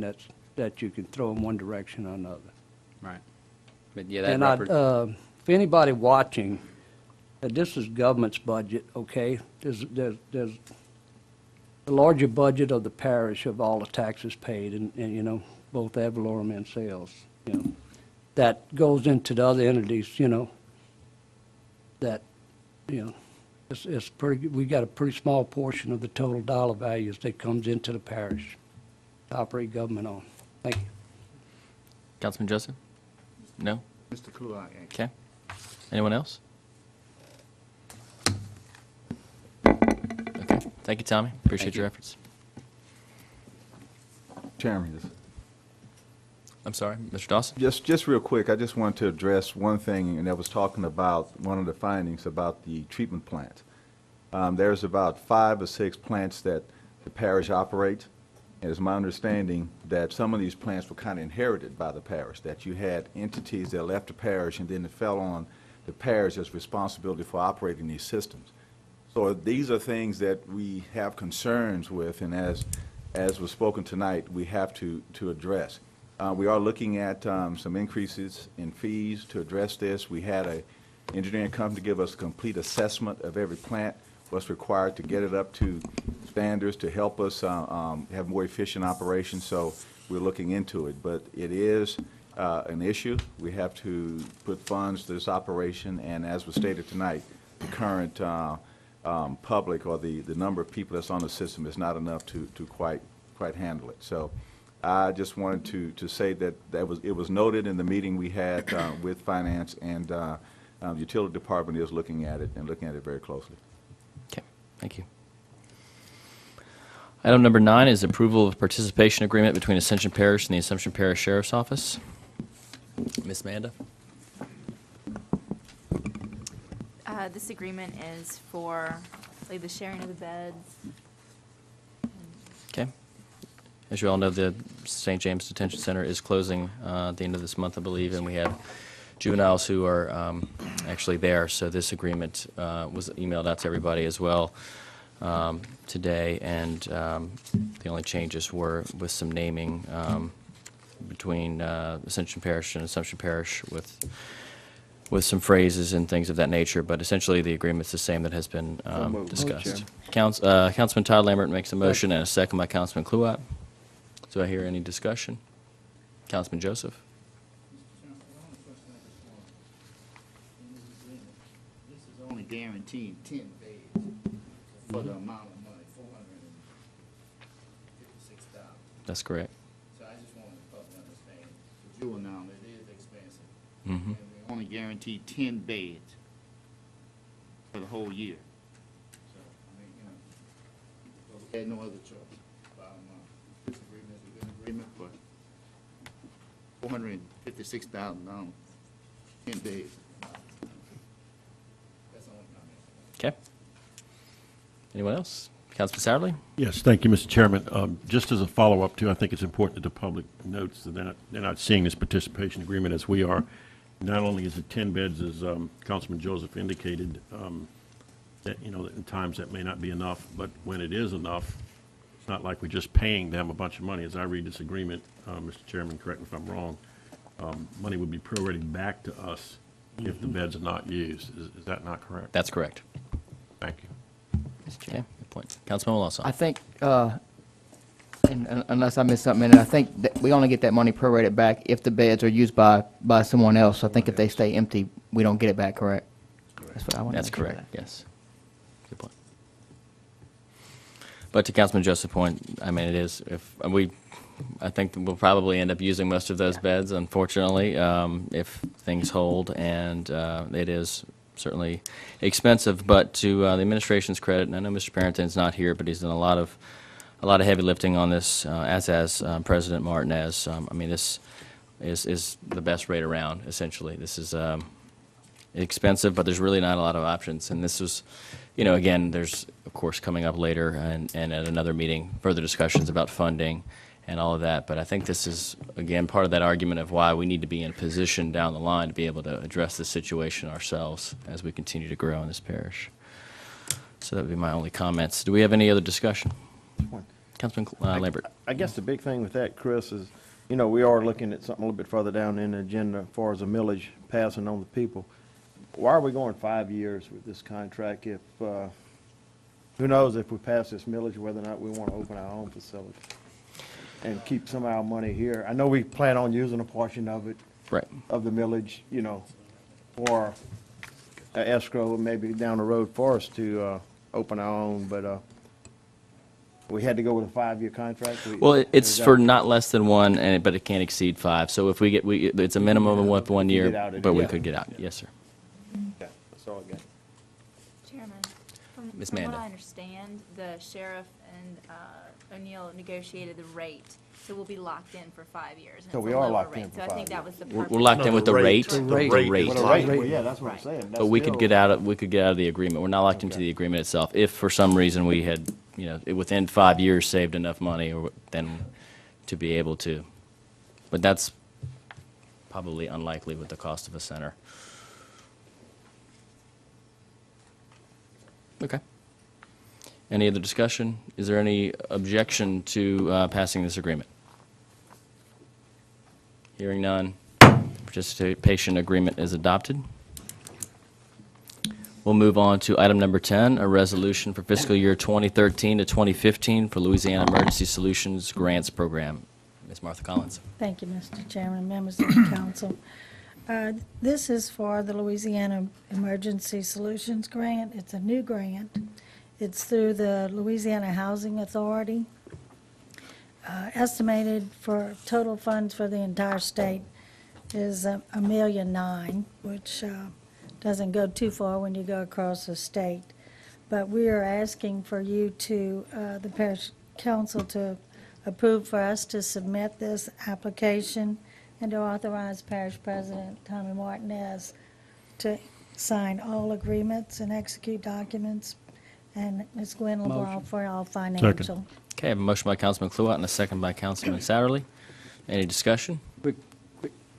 that you can throw in one direction or another. Right. But yeah, that And if anybody watching, this is government's budget, okay? There's the larger budget of the parish of all the taxes paid, and, you know, both ad valorem and sales, you know, that goes into the other entities, you know, that, you know, it's pretty, we got a pretty small portion of the total dollar values that comes into the parish to operate government on. Thank you. Councilman Joseph? No? Mr. Kluak, Okay. Anyone else? Okay. Thank you, Tommy. Appreciate Thank your you. efforts. Chairman, I'm sorry, Mr. Dawson? just real quick, I just want to address one thing, and that was talking about one of the findings about the treatment plant. There's about 5 or 6 plants that the parish operates, and it's my understanding that some of these plants were kind of inherited by the parish, that you had entities that left the parish, and then it fell on the parish as responsibility for operating these systems. So these are things that we have concerns with, and as was spoken tonight, we have to address. We are looking at some increases in fees to address this. We had an engineering company give us a complete assessment of every plant, what's required to get it up to standards to help us have more efficient operations. So we're looking into it. But it is an issue. We have to put funds to this operation, and as was stated tonight, the current public or the number of people that's on the system is not enough to quite handle it. So I just wanted to say that it was noted in the meeting we had with finance, and the utility department is looking at it and looking at it very closely. Okay, thank you. Item number 9 is approval of participation agreement between Ascension Parish and the Assumption Parish Sheriff's Office. Ms. Manda? This agreement is for, like, the sharing of the beds. Okay. As you all know, the St. James Detention Center is closing at the end of this month, I believe, and we have juveniles who are actually there. So this agreement was emailed out to everybody as well today, and the only changes were with some naming between Ascension Parish and Assumption Parish with some phrases and things of that nature, but essentially the agreement's the same that has been discussed. Councilman Todd Lambert makes a motion and a second by Councilman Kluat. Do I hear any discussion? Councilman Joseph? this is only guaranteed 10 days for the amount of money, $456,000. That's correct. So I just wanted the public to understand, the juvenile, it is expensive. Mm-hmm. And we only guaranteed 10 beds for the whole year. So, I mean, so we had no other choice. Bottom line, this agreement is a good agreement for $456,000, 10 days. That's the only comment. Okay. Anyone else? Councilman Satterley? Yes, thank you, Mr. Chairman. Just as a follow-up to, I think it's important that the public notes that they're not seeing this participation agreement as we are. Not only is it 10 beds, as Councilman Joseph indicated, that, you know, that in times that may not be enough, but when it is enough, it's not like we're just paying them a bunch of money. As I read this agreement, Mr. Chairman, correct me if I'm wrong, money would be prorated back to us if the beds are not used. Is that not correct? That's correct. Thank you. Okay, good point. Councilman Olason? I think, and unless I missed something in it, I think that we only get that money prorated back if the beds are used by someone else. I think if they stay empty, we don't get it back, correct? That's what I want to That's make sure of correct, that. yes. Good point. But to Councilman Joseph's point, I mean, it is, I think we'll probably end up using most of those beds, unfortunately, if things hold, and it is certainly expensive, but to the administration's credit, and I know Mr. Parrington's not here, but he's done a lot of heavy lifting on this, as has President Martinez. I mean, this is the best rate around, essentially. This is expensive, but there's really not a lot of options. And this was, you know, again, there's, of course, coming up later and at another meeting, further discussions about funding and all of that. But I think this is, again, part of that argument of why we need to be in a position down the line to be able to address this situation ourselves as we continue to grow in this parish. So that would be my only comments. Do we have any other discussion? Councilman Lambert. I guess the big thing with that, Chris, is, you know, we are looking at something a little bit further down in the agenda as far as the millage passing on the people. Why are we going 5 years with this contract if who knows if we pass this millage, whether or not we want to open our own facility and keep some of our money here. I know we plan on using a portion of it, Right. of the millage, you know, for a escrow, maybe down the road for us to open our own, but we had to go with a 5-year contract. Well, it's Is that- for not less than one, but it can't exceed 5. So if it's a minimum of 1 get year, out of it, but we yeah. could get out. Yes, sir. Yeah, that's all I got. Chairman, Ms. from what Manda. I understand, the sheriff and O'Neill negotiated the rate, so we'll be locked in for 5 years. and So it's we a are lower locked rate. in for So I 5 think that years. was the We're purpose. locked in with the rate. The The rate. rate. Well, the rate, well, yeah, that's what I'm saying. But we could get out of the agreement. We're not locked into Okay. the agreement itself. If for some reason we had, within 5 years saved enough money, then to be able to. But that's probably unlikely with the cost of a center. Okay. Any other discussion? Is there any objection to passing this agreement? Hearing none, participation agreement is adopted. We'll move on to item number 10, a resolution for fiscal year 2013 to 2015 for Louisiana Emergency Solutions Grants Program. Ms. Martha Collins. Thank you, Mr. Chairman, members of the council. This is for the Louisiana Emergency Solutions Grant. It's a new grant. It's through the Louisiana Housing Authority. Estimated for total funds for the entire state is $1.9 million, which doesn't go too far when you go across the state. But we are asking for you to, the parish council, to approve for us to submit this application and to authorize Parish President Tommy Martinez to sign all agreements and execute documents, and Ms. Gwen LeBlanc Motion. for all financial. Okay, I have a motion by Councilman Kluwat and a second by Councilman Satterley. Any discussion? Quick,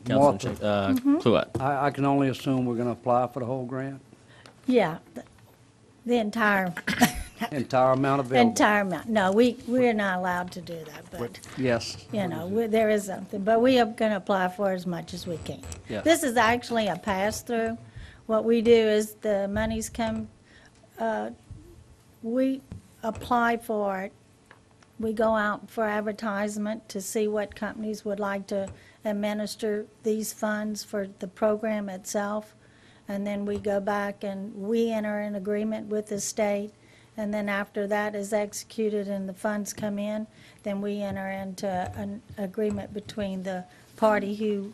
Councilman Martha, Kluwat. I can only assume we're going to apply for the whole grant, Yeah, the entire, entire amount available? entire amount. No, we're not allowed to do that, but, Yes. there is something. But we are going to apply for as much as we can. Yes. This is actually a pass-through. What we do is the monies come, we apply for it. We go out for advertisement to see what companies would like to administer these funds for the program itself. And then we go back and we enter an agreement with the state. And then after that is executed and the funds come in, then we enter into an agreement between the party who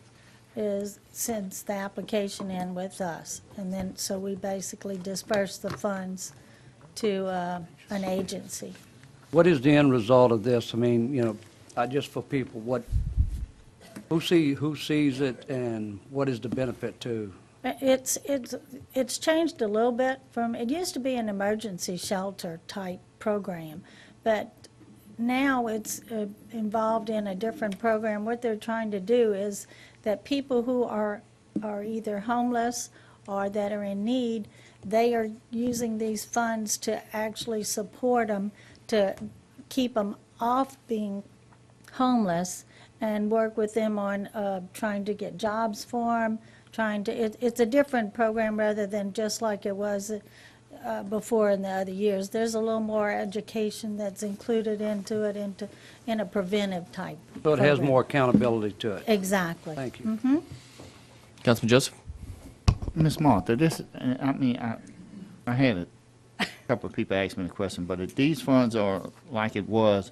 sends the application in with us. And then, so we basically disperse the funds to an agency. What is the end result of this? I mean, just for people, who sees it and what is the benefit to? It's changed a little bit from, it used to be an emergency shelter type program, but now it's involved in a different program. What they're trying to do is that people who are either homeless or that are in need, they are using these funds to actually support them, to keep them off being homeless and work with them on trying to get jobs for them, it's a different program rather than just like it was before in the other years. There's a little more education that's included into it, in a preventive type So it has program. more accountability to it? Exactly. Thank you. Mm-hmm. Councilman Joseph? Ms. Martha, I had a couple of people ask me the question, but if these funds are like it was,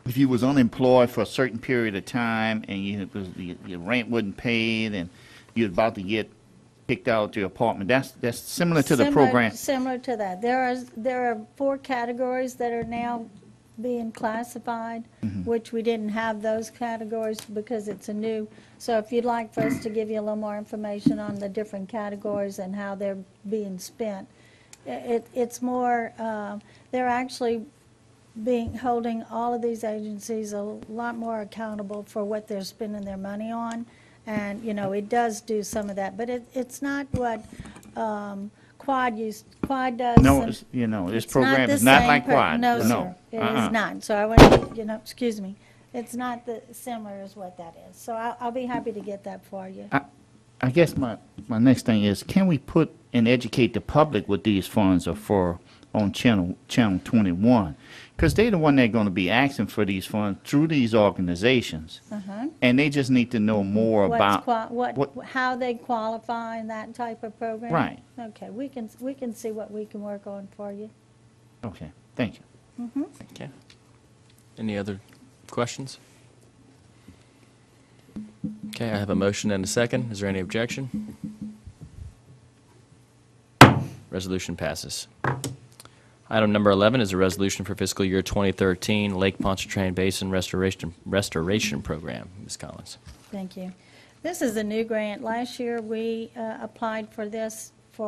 if you was unemployed for a certain period of time and your rent wasn't paid and you're about to get kicked out of your apartment, that's similar to the program. Similar to that. There are 4 categories that are now being classified, which we didn't have those categories because it's a new. So if you'd like for us to give you a little more information on the different categories and how they're being spent, it's more, they're actually holding all of these agencies a lot more accountable for what they're spending their money on. And, it does do some of that, but it's not what Quad does. No, and this it's program the is not same like Quad. No, sir, it is not. So I want, excuse me, it's not similar as what that is. So I'll be happy to get that for you. I I guess my next thing is, can we put and educate the public what these funds are for on channel 21? Because they're the one that's going to be asking for these funds through these organizations, and they just need to know more about How they qualify in that type of program? Right. Okay, we can see what we can work on for you. Okay, thank you. Okay. Any other questions? Okay, I have a motion and a second. Is there any objection? Resolution passes. Item number 11 is a resolution for fiscal year 2013 Lake Pontchartrain Basin Restoration Program. Ms. Collins. Thank you. This is a new grant. Last year, we applied for this for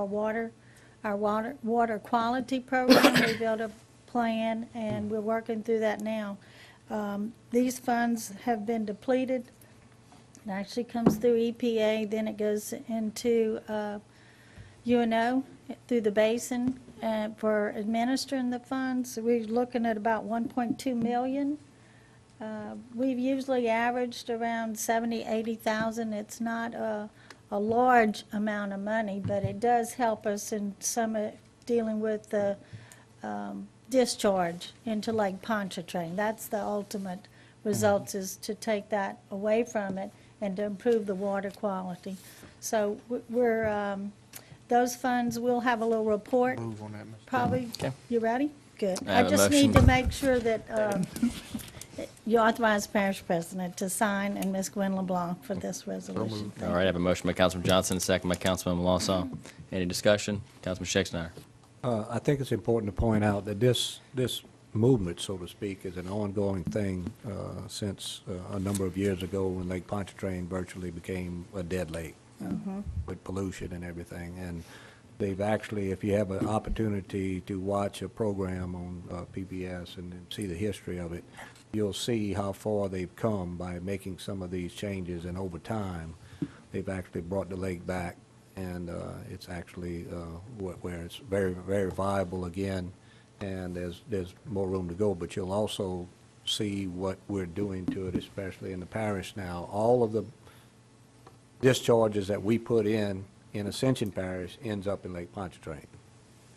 our water quality program. We built a plan, and we're working through that now. These funds have been depleted. It actually comes through EPA, then it goes into UNO through the basin for administering the funds. We're looking at about 1.2 million. We've usually averaged around 80,000. It's not a large amount of money, but it does help us in some dealing with the discharge into Lake Pontchartrain. That's the ultimate results, is to take that away from it and to improve the water quality. So those funds, we'll have a little report. Move on that, Mr. Probably. Okay. You ready? Good. I have I a just need motion. to make sure that you authorize Parish President to sign and Ms. Gwen LeBlanc for this resolution. All right, I have a motion by Councilman Johnson, a second by Councilman Lawson. Any discussion? Councilman Schexnayder. I think it's important to point out that this movement, so to speak, is an ongoing thing since a number of years ago when Lake Pontchartrain virtually became a dead lake with pollution and everything. And they've actually, if you have an opportunity to watch a program on PBS and see the history of it, you'll see how far they've come by making some of these changes. And over time, they've actually brought the lake back, and it's actually where it's very, very viable again. And there's more room to go, but you'll also see what we're doing to it, especially in the parish now. All of the discharges that we put in Ascension Parish ends up in Lake Pontchartrain.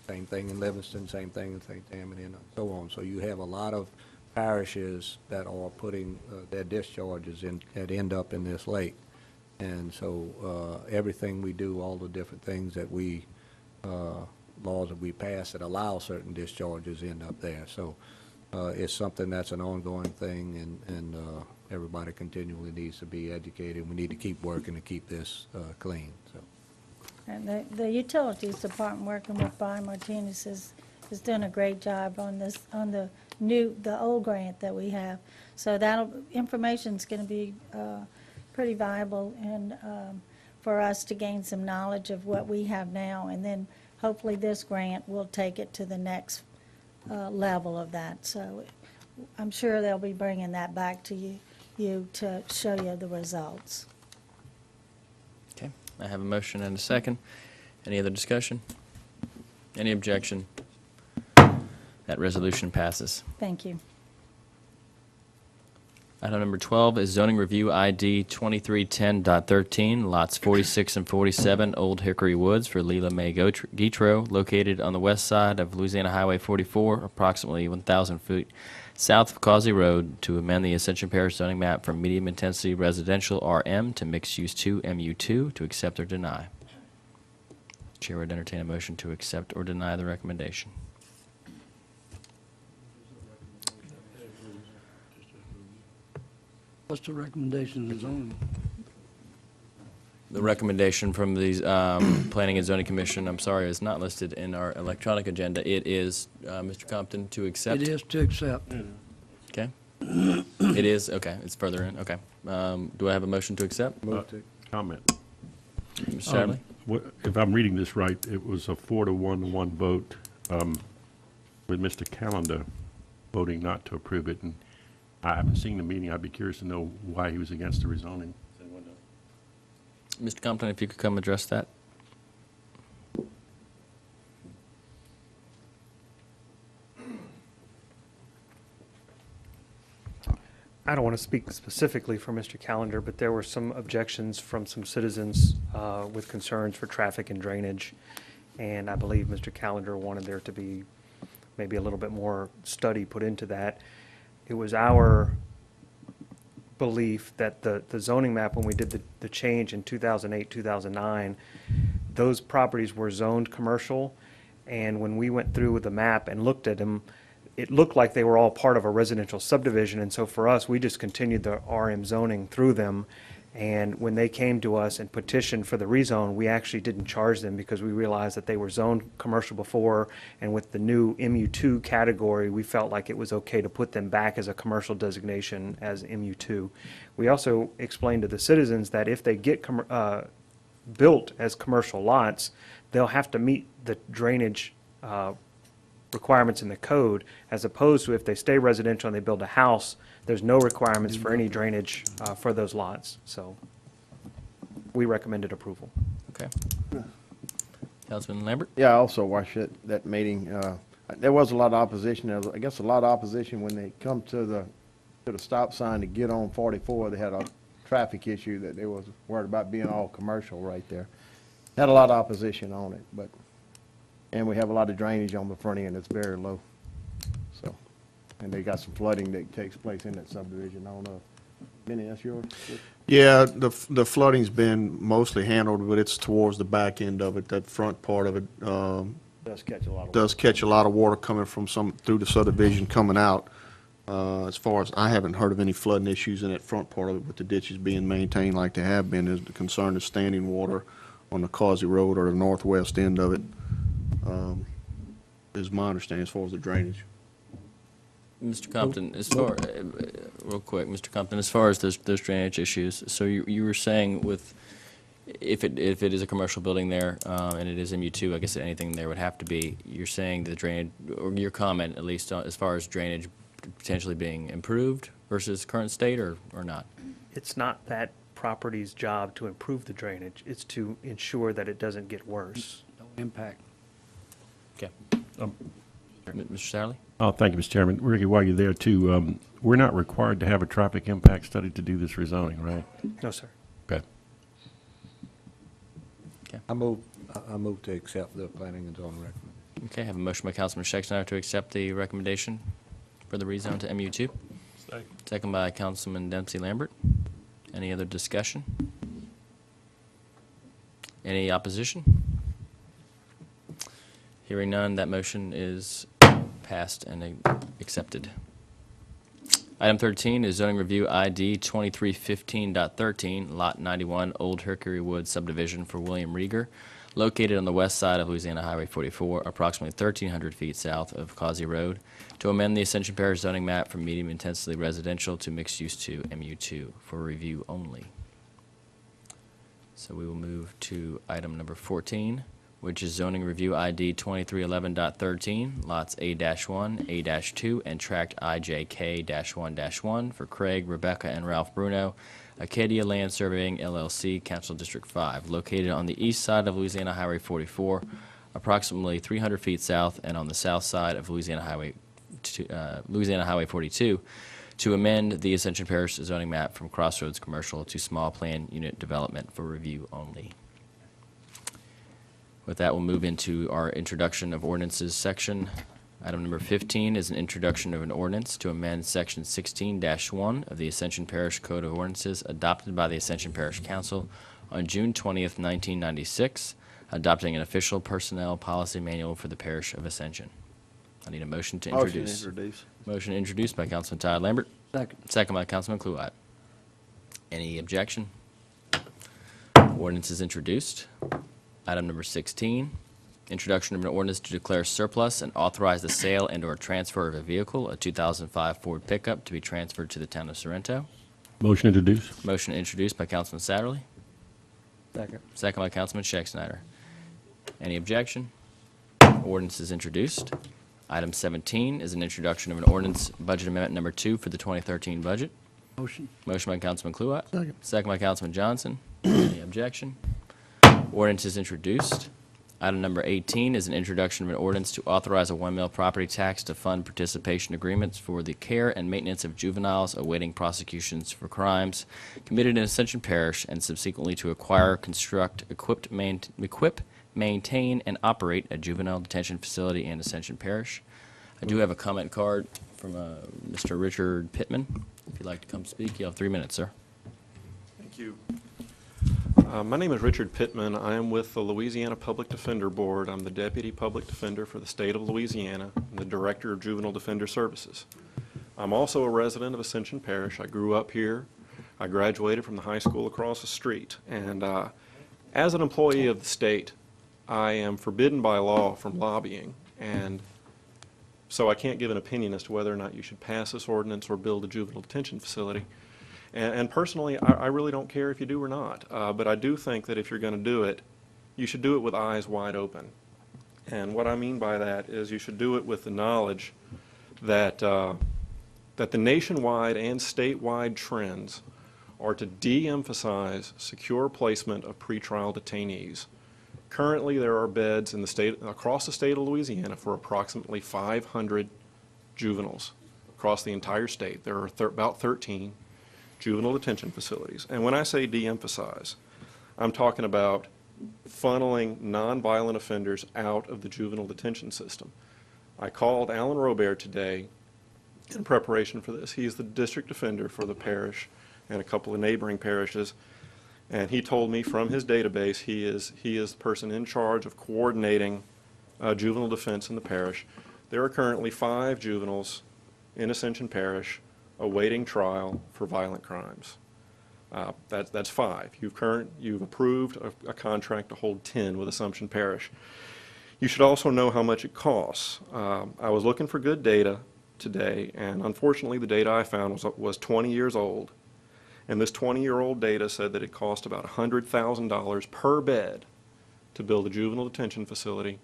Same thing in Livingston, same thing in St. Tammany, and so on. So you have a lot of parishes that are putting their discharges in, that end up in this lake. And so everything we do, all the different things that we laws that we pass that allow certain discharges end up there. So it's something that's an ongoing thing, and everybody continually needs to be educated. We need to keep working to keep this clean. So. And the Utilities Department, working with Brian Martinez, is doing a great job on this, on the old grant that we have. So information's going to be pretty valuable, and for us to gain some knowledge of what we have now, and then hopefully this grant will take it to the next level of that. So I'm sure they'll be bringing that back to you to show you the results. Okay, I have a motion and a second. Any other discussion? Any objection? That resolution passes. Thank you. Item number 12 is zoning review ID 2310.13, lots 46 and 47, Old Hickory Woods for Leela Mae Guitro, located on the west side of Louisiana Highway 44, approximately 1,000 feet south of Causey Road, to amend the Ascension Parish zoning map from medium intensity residential RM to mixed use 2 MU2, to accept or deny. Chair would entertain a motion to accept or deny the recommendation. What's the recommendation of the zoning? The recommendation from the Planning and Zoning Commission, I'm sorry, is not listed in our electronic agenda. It is, Mr. Compton, to accept? It is to accept. Okay. It is, okay, it's further in, okay. Do I have a motion to accept? Comment. Mr. Shadley? If I'm reading this right, it was a 4-1 vote with Mr. Callender voting not to approve it. And I haven't seen the meeting. I'd be curious to know why he was against the rezoning. Mr. Compton, if you could come address that. I don't want to speak specifically for Mr. Callender, but there were some objections from some citizens with concerns for traffic and drainage. And I believe Mr. Callender wanted there to be maybe a little bit more study put into that. It was our belief that the zoning map, when we did the change in 2008, 2009, those properties were zoned commercial. And when we went through with the map and looked at them, it looked like they were all part of a residential subdivision. And so for us, we just continued the RM zoning through them. And when they came to us and petitioned for the rezone, we actually didn't charge them because we realized that they were zoned commercial before. And with the new MU2 category, we felt like it was okay to put them back as a commercial designation as MU2. We also explained to the citizens that if they get built as commercial lots, they'll have to meet the drainage requirements in the code, as opposed to if they stay residential and they build a house, there's no requirements for any drainage for those lots. So we recommended approval. Okay. Councilman Lambert? Yeah, I also watched that meeting. There was a lot of opposition. There was, I guess, a lot of opposition when they come to the stop sign to get on 44. They had a traffic issue that they was worried about being all commercial right there. Had a lot of opposition on it, and we have a lot of drainage on the front end that's very low. So, and they got some flooding that takes place in that subdivision. I don't know. Benny, that's yours? Yeah, the flooding's been mostly handled, but it's towards the back end of it. That front part of it Does catch a lot of does catch a lot of water coming from through the subdivision coming out. As far as, I haven't heard of any flooding issues in that front part of it, with the ditches being maintained like they have been. Is the concern is standing water on the Causey Road or the northwest end of it, is my understanding as far as the drainage. Mr. Compton, as far, real quick, Mr. Compton, as far as those drainage issues, so you were saying with, if it is a commercial building there, and it is MU2, I guess anything there would have to be, you're saying the drainage, or your comment at least, as far as drainage potentially being improved versus current state, or not? It's not that property's job to improve the drainage. It's to ensure that it doesn't get worse. No impact. Okay. Mr. Satterley? Oh, thank you, Mr. Chairman. Ricky, while you're there, too, we're not required to have a traffic impact study to do this rezoning, right? No, sir. Okay. I move to accept the planning and zoning recommendation. Okay, I have a motion by Councilman Schexnayder to accept the recommendation for the rezone to MU2. Second by Councilman Dempsey Lambert. Any other discussion? Any opposition? Hearing none, that motion is passed and accepted. Item 13 is zoning review ID 2315.13, Lot 91, Old Hickory Wood subdivision for William Rieger, located on the west side of Louisiana Highway 44, approximately 1,300 feet south of Causey Road, to amend the Ascension Parish zoning map from medium intensity residential to mixed use to MU2 for review only. So we will move to item number 14, which is zoning review ID 2311.13, lots A-1, A-2, and tract IJK-1-1 for Craig, Rebecca, and Ralph Bruno, Acadia Land Surveying LLC, Council District 5, located on the east side of Louisiana Highway 44, approximately 300 feet south, and on the south side of Louisiana Highway 42, to amend the Ascension Parish zoning map from Crossroads Commercial to Small Plan Unit Development for review only. With that, we'll move into our introduction of ordinances section. Item number 15 is an introduction of an ordinance to amend Section 16-1 of the Ascension Parish Code of Ordinances adopted by the Ascension Parish Council on June 20th, 1996, adopting an official personnel policy manual for the Parish of Ascension. I need a motion to introduce. Motion introduced by Councilman Todd Lambert. Second. Second by Councilman Kluwat. Any objection? Ordinance is introduced. Item number 16, introduction of an ordinance to declare surplus and authorize the sale and/or transfer of a vehicle, a 2005 Ford pickup, to be transferred to the town of Sorrento. Motion introduced. Motion introduced by Councilman Satterley. Second. Second by Councilman Schexnayder. Any objection? Ordinance is introduced. Item 17 is an introduction of an ordinance budget amendment number 2 for the 2013 budget. Motion. Motion by Councilman Kluwat. Second. Second by Councilman Johnson. Any objection? Ordinance is introduced. Item number 18 is an introduction of an ordinance to authorize a 1 mil property tax to fund participation agreements for the care and maintenance of juveniles awaiting prosecutions for crimes committed in Ascension Parish and subsequently to acquire, construct, equip, maintain, and operate a juvenile detention facility in Ascension Parish. I do have a comment card from Mr. Richard Pittman. If you'd like to come speak, you have 3 minutes, sir. Thank you. My name is Richard Pittman. I am with the Louisiana Public Defender Board. I'm the Deputy Public Defender for the state of Louisiana and the Director of Juvenile Defender Services. I'm also a resident of Ascension Parish. I grew up here. I graduated from the high school across the street. And as an employee of the state, I am forbidden by law from lobbying. And so I can't give an opinion as to whether or not you should pass this ordinance or build a juvenile detention facility. And personally, I really don't care if you do or not. But I do think that if you're going to do it, you should do it with eyes wide open. And what I mean by that is you should do it with the knowledge that, that the nationwide and statewide trends are to de-emphasize secure placement of pretrial detainees. Currently, there are beds in the state, across the state of Louisiana for approximately 500 juveniles across the entire state. There are about 13 juvenile detention facilities. And when I say de-emphasize, I'm talking about funneling nonviolent offenders out of the juvenile detention system. I called Alan Robert today in preparation for this. He's the district defender for the parish and a couple of neighboring parishes. And he told me from his database he is the person in charge of coordinating juvenile defense in the parish. There are currently 5 juveniles in Ascension Parish awaiting trial for violent crimes. That's 5. You've approved a contract to hold 10 with Assumption Parish. You should also know how much it costs. I was looking for good data today, and unfortunately the data I found was 20 years old. And this 20-year-old data said that it cost about $100,000 per bed to build a juvenile detention facility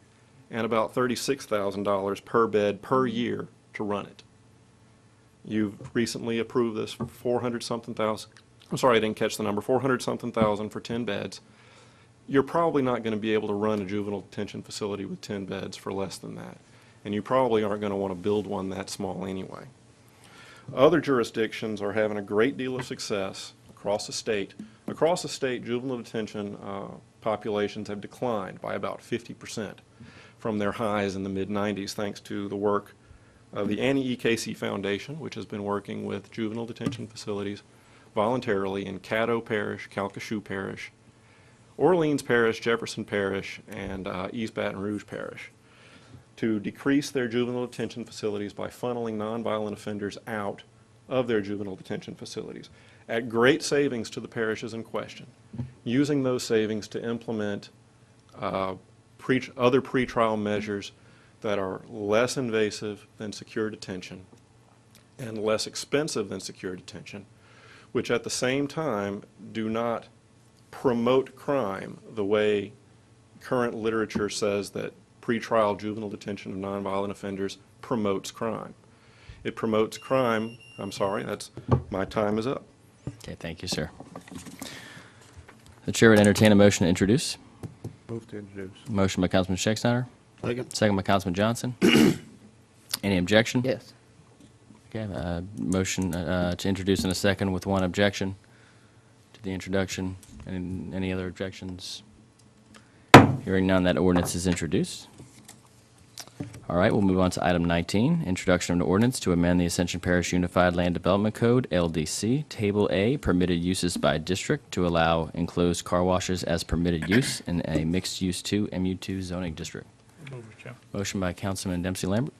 and about $36,000 per bed per year to run it. You've recently approved this for 400-something thousand. I'm sorry, I didn't catch the number. 400-something thousand for 10 beds. You're probably not going to be able to run a juvenile detention facility with 10 beds for less than that. And you probably aren't going to want to build one that small anyway. Other jurisdictions are having a great deal of success across the state. Across the state, juvenile detention populations have declined by about 50% from their highs in the mid-90s, thanks to the work of the Annie E. Casey Foundation, which has been working with juvenile detention facilities voluntarily in Caddo Parish, Calcasieu Parish, Orleans Parish, Jefferson Parish, and East Baton Rouge Parish, to decrease their juvenile detention facilities by funneling nonviolent offenders out of their juvenile detention facilities at great savings to the parishes in question, using those savings to implement other pretrial measures that are less invasive than secure detention and less expensive than secure detention, which at the same time do not promote crime the way current literature says that pretrial juvenile detention of nonviolent offenders promotes crime. It promotes crime. I'm sorry, my time is up. Okay, thank you, sir. The chair would entertain a motion to introduce. Move to introduce. Motion by Councilman Schecksteiner. Second. Second by Councilman Johnson. Any objection? Yes. Okay, motion to introduce in a second with one objection to the introduction. Any other objections? Hearing none, that ordinance is introduced. All right, we'll move on to item 19, introduction of an ordinance to amend the Ascension Parish Unified Land Development Code, LDC, Table A, permitted uses by district to allow enclosed car washes as permitted use in a mixed-use 2 MU2 zoning district. Motion by Councilman Dempsey Lambert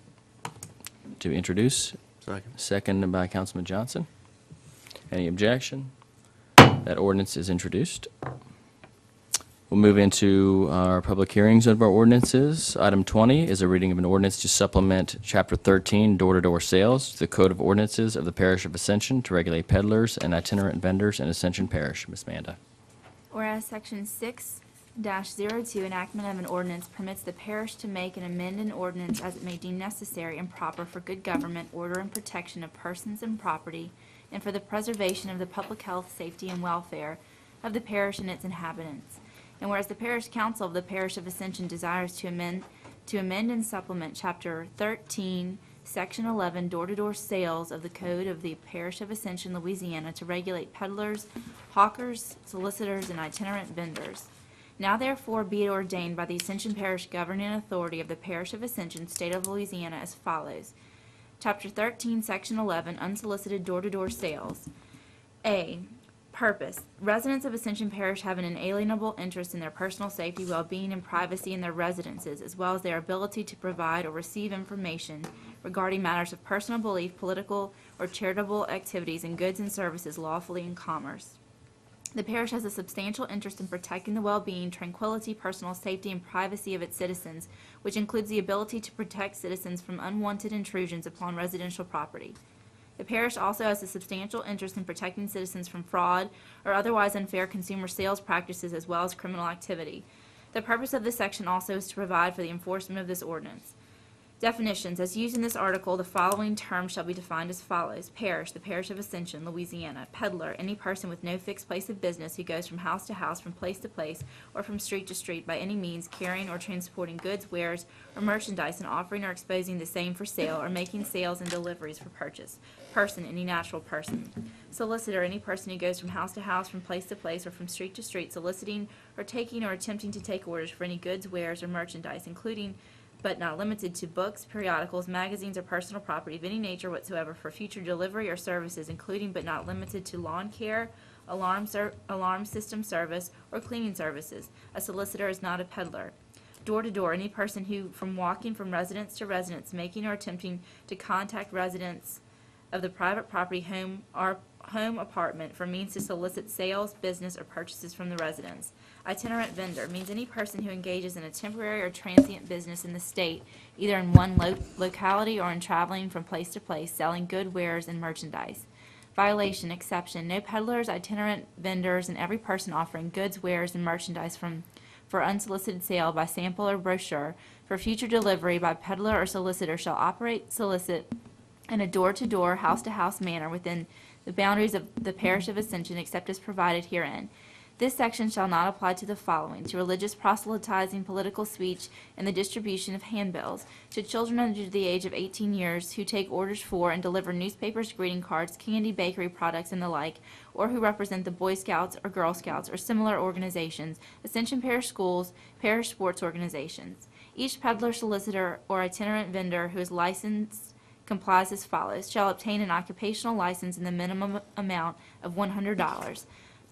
to introduce. Second. Second by Councilman Johnson. Any objection? That ordinance is introduced. We'll move into our public hearings of our ordinances. Item 20 is a reading of an ordinance to supplement Chapter 13, door-to-door sales, to the Code of Ordinances of the Parish of Ascension to regulate peddlers and itinerant vendors in Ascension Parish. Ms. Manda. Whereas Section 6-02, enactment of an ordinance, permits the parish to make and amend an ordinance as it may deem necessary and proper for good government, order, and protection of persons and property, and for the preservation of the public health, safety, and welfare of the parish and its inhabitants. And whereas the Parish Council of the Parish of Ascension desires to amend and supplement Chapter 13, Section 11, door-to-door sales of the Code of the Parish of Ascension, Louisiana, to regulate peddlers, hawkers, solicitors, and itinerant vendors. Now therefore be it ordained by the Ascension Parish Governing Authority of the Parish of Ascension, State of Louisiana, as follows. Chapter 13, Section 11, unsolicited door-to-door sales. A. Purpose. Residents of Ascension Parish have an inalienable interest in their personal safety, well-being, and privacy in their residences, as well as their ability to provide or receive information regarding matters of personal belief, political, or charitable activities, and goods and services lawfully in commerce. The parish has a substantial interest in protecting the well-being, tranquility, personal safety, and privacy of its citizens, which includes the ability to protect citizens from unwanted intrusions upon residential property. The parish also has a substantial interest in protecting citizens from fraud or otherwise unfair consumer sales practices as well as criminal activity. The purpose of this section also is to provide for the enforcement of this ordinance. Definitions. As used in this article, the following terms shall be defined as follows. Parish, the Parish of Ascension, Louisiana. Peddler, any person with no fixed place of business who goes from house to house, from place to place, or from street to street by any means, carrying or transporting goods, wares, or merchandise, and offering or exposing the same for sale, or making sales and deliveries for purchase. Person, any natural person. Solicitor, any person who goes from house to house, from place to place, or from street to street, soliciting or taking or attempting to take orders for any goods, wares, or merchandise, including but not limited to books, periodicals, magazines, or personal property of any nature whatsoever for future delivery or services, including but not limited to lawn care, alarm system service, or cleaning services. A solicitor is not a peddler. Door to door, any person who, from walking from residence to residence, making or attempting to contact residents of the private property, home, or home apartment for means to solicit sales, business, or purchases from the residents. Itinerant vendor means any person who engages in a temporary or transient business in the state, either in one locality or in traveling from place to place, selling good wares and merchandise. Violation, exception, no peddlers, itinerant vendors, and every person offering goods, wares, and merchandise for unsolicited sale by sample or brochure for future delivery by peddler or solicitor shall operate, solicit in a door-to-door, house-to-house manner within the boundaries of the Parish of Ascension except as provided herein. This section shall not apply to the following: to religious proselytizing, political speech, and the distribution of handbills; to children under the age of 18 years who take orders for and deliver newspapers, greeting cards, candy, bakery products, and the like, or who represent the Boy Scouts or Girl Scouts or similar organizations, Ascension Parish Schools, parish sports organizations. Each peddler, solicitor, or itinerant vendor who is licensed complies as follows: shall obtain an occupational license in the minimum amount of $100.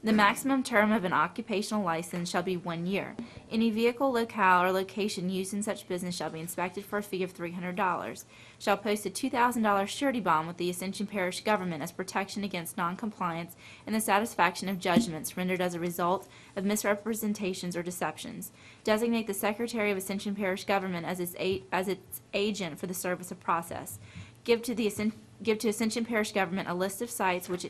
The maximum term of an occupational license shall be 1 year. Any vehicle, locale, or location used in such business shall be inspected for a fee of $300. Shall post a $2,000 surety bond with the Ascension Parish government as protection against noncompliance and the satisfaction of judgments rendered as a result of misrepresentations or deceptions. Designate the Secretary of Ascension Parish government as its agent for the service of process. Give to Ascension Parish government a list of sites which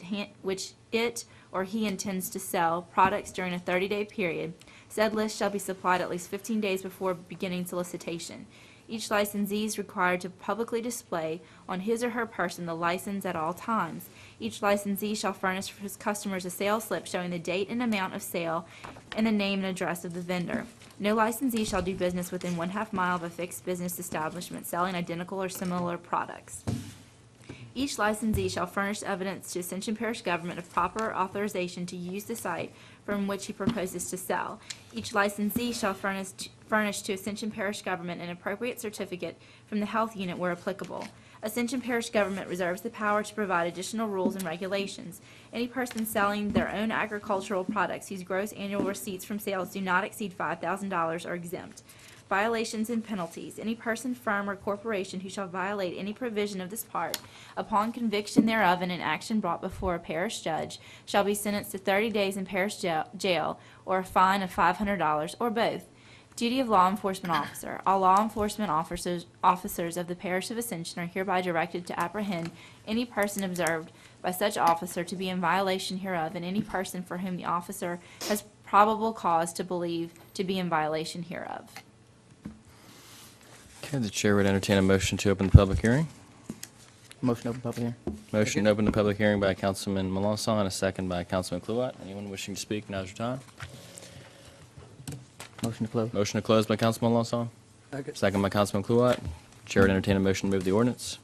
it or he intends to sell products during a 30-day period. Said list shall be supplied at least 15 days before beginning solicitation. Each licensee is required to publicly display on his or her person the license at all times. Each licensee shall furnish for his customers a sales slip showing the date and amount of sale and the name and address of the vendor. No licensee shall do business within 1/2 mile of a fixed business establishment selling identical or similar products. Each licensee shall furnish evidence to Ascension Parish government of proper authorization to use the site from which he proposes to sell. Each licensee shall furnish to Ascension Parish government an appropriate certificate from the health unit where applicable. Ascension Parish government reserves the power to provide additional rules and regulations. Any person selling their own agricultural products whose gross annual receipts from sales do not exceed $5,000 are exempt. Violations and penalties. Any person, firm, or corporation who shall violate any provision of this part, upon conviction thereof in an action brought before a parish judge, shall be sentenced to 30 days in parish jail or a fine of $500, or both. Duty of law enforcement officer. All law enforcement officers of the Parish of Ascension are hereby directed to apprehend any person observed by such officer to be in violation hereof, and any person for whom the officer has probable cause to believe to be in violation hereof. Okay, the chair would entertain a motion to open the public hearing. Motion to open public hearing. Motion to open the public hearing by Councilman Melanson and a second by Councilman Kluwat. Anyone wishing to speak, now's your time. Motion to close. Motion to close by Councilman Longson. Second by Councilman Kluwat. Chair would entertain a motion to move the ordinance.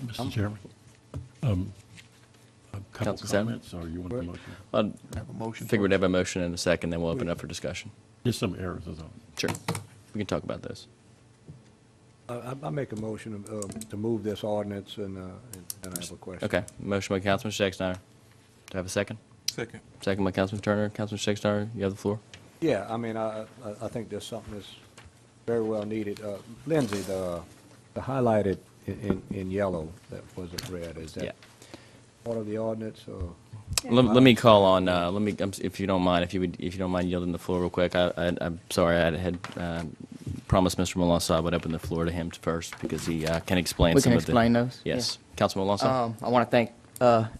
Mr. Chairman. A couple Councilman Savage? comments, or you want the motion? I Have a motion figure we'd first. have a motion in a second, then we'll open up for discussion. Just some errors, is all. Sure. We can talk about those. I make a motion to move this ordinance, and I have a question. Okay. Motion by Councilman Shakespeare. Do I have a second? Second. Second by Councilman Turner. Councilman Shakespeare, you have the floor. Yeah, I mean, I think there's something that's very well needed. Lindsay, the highlighted in yellow that wasn't red, is Yeah. that part of the ordinance, or? Let me call on, if you don't mind, if you don't mind yielding the floor real quick. I'm sorry, I had promised Mr. Malonsa I would open the floor to him first because he can explain We some can of the. explain those? Yes. Councilman Malonsa? I want to thank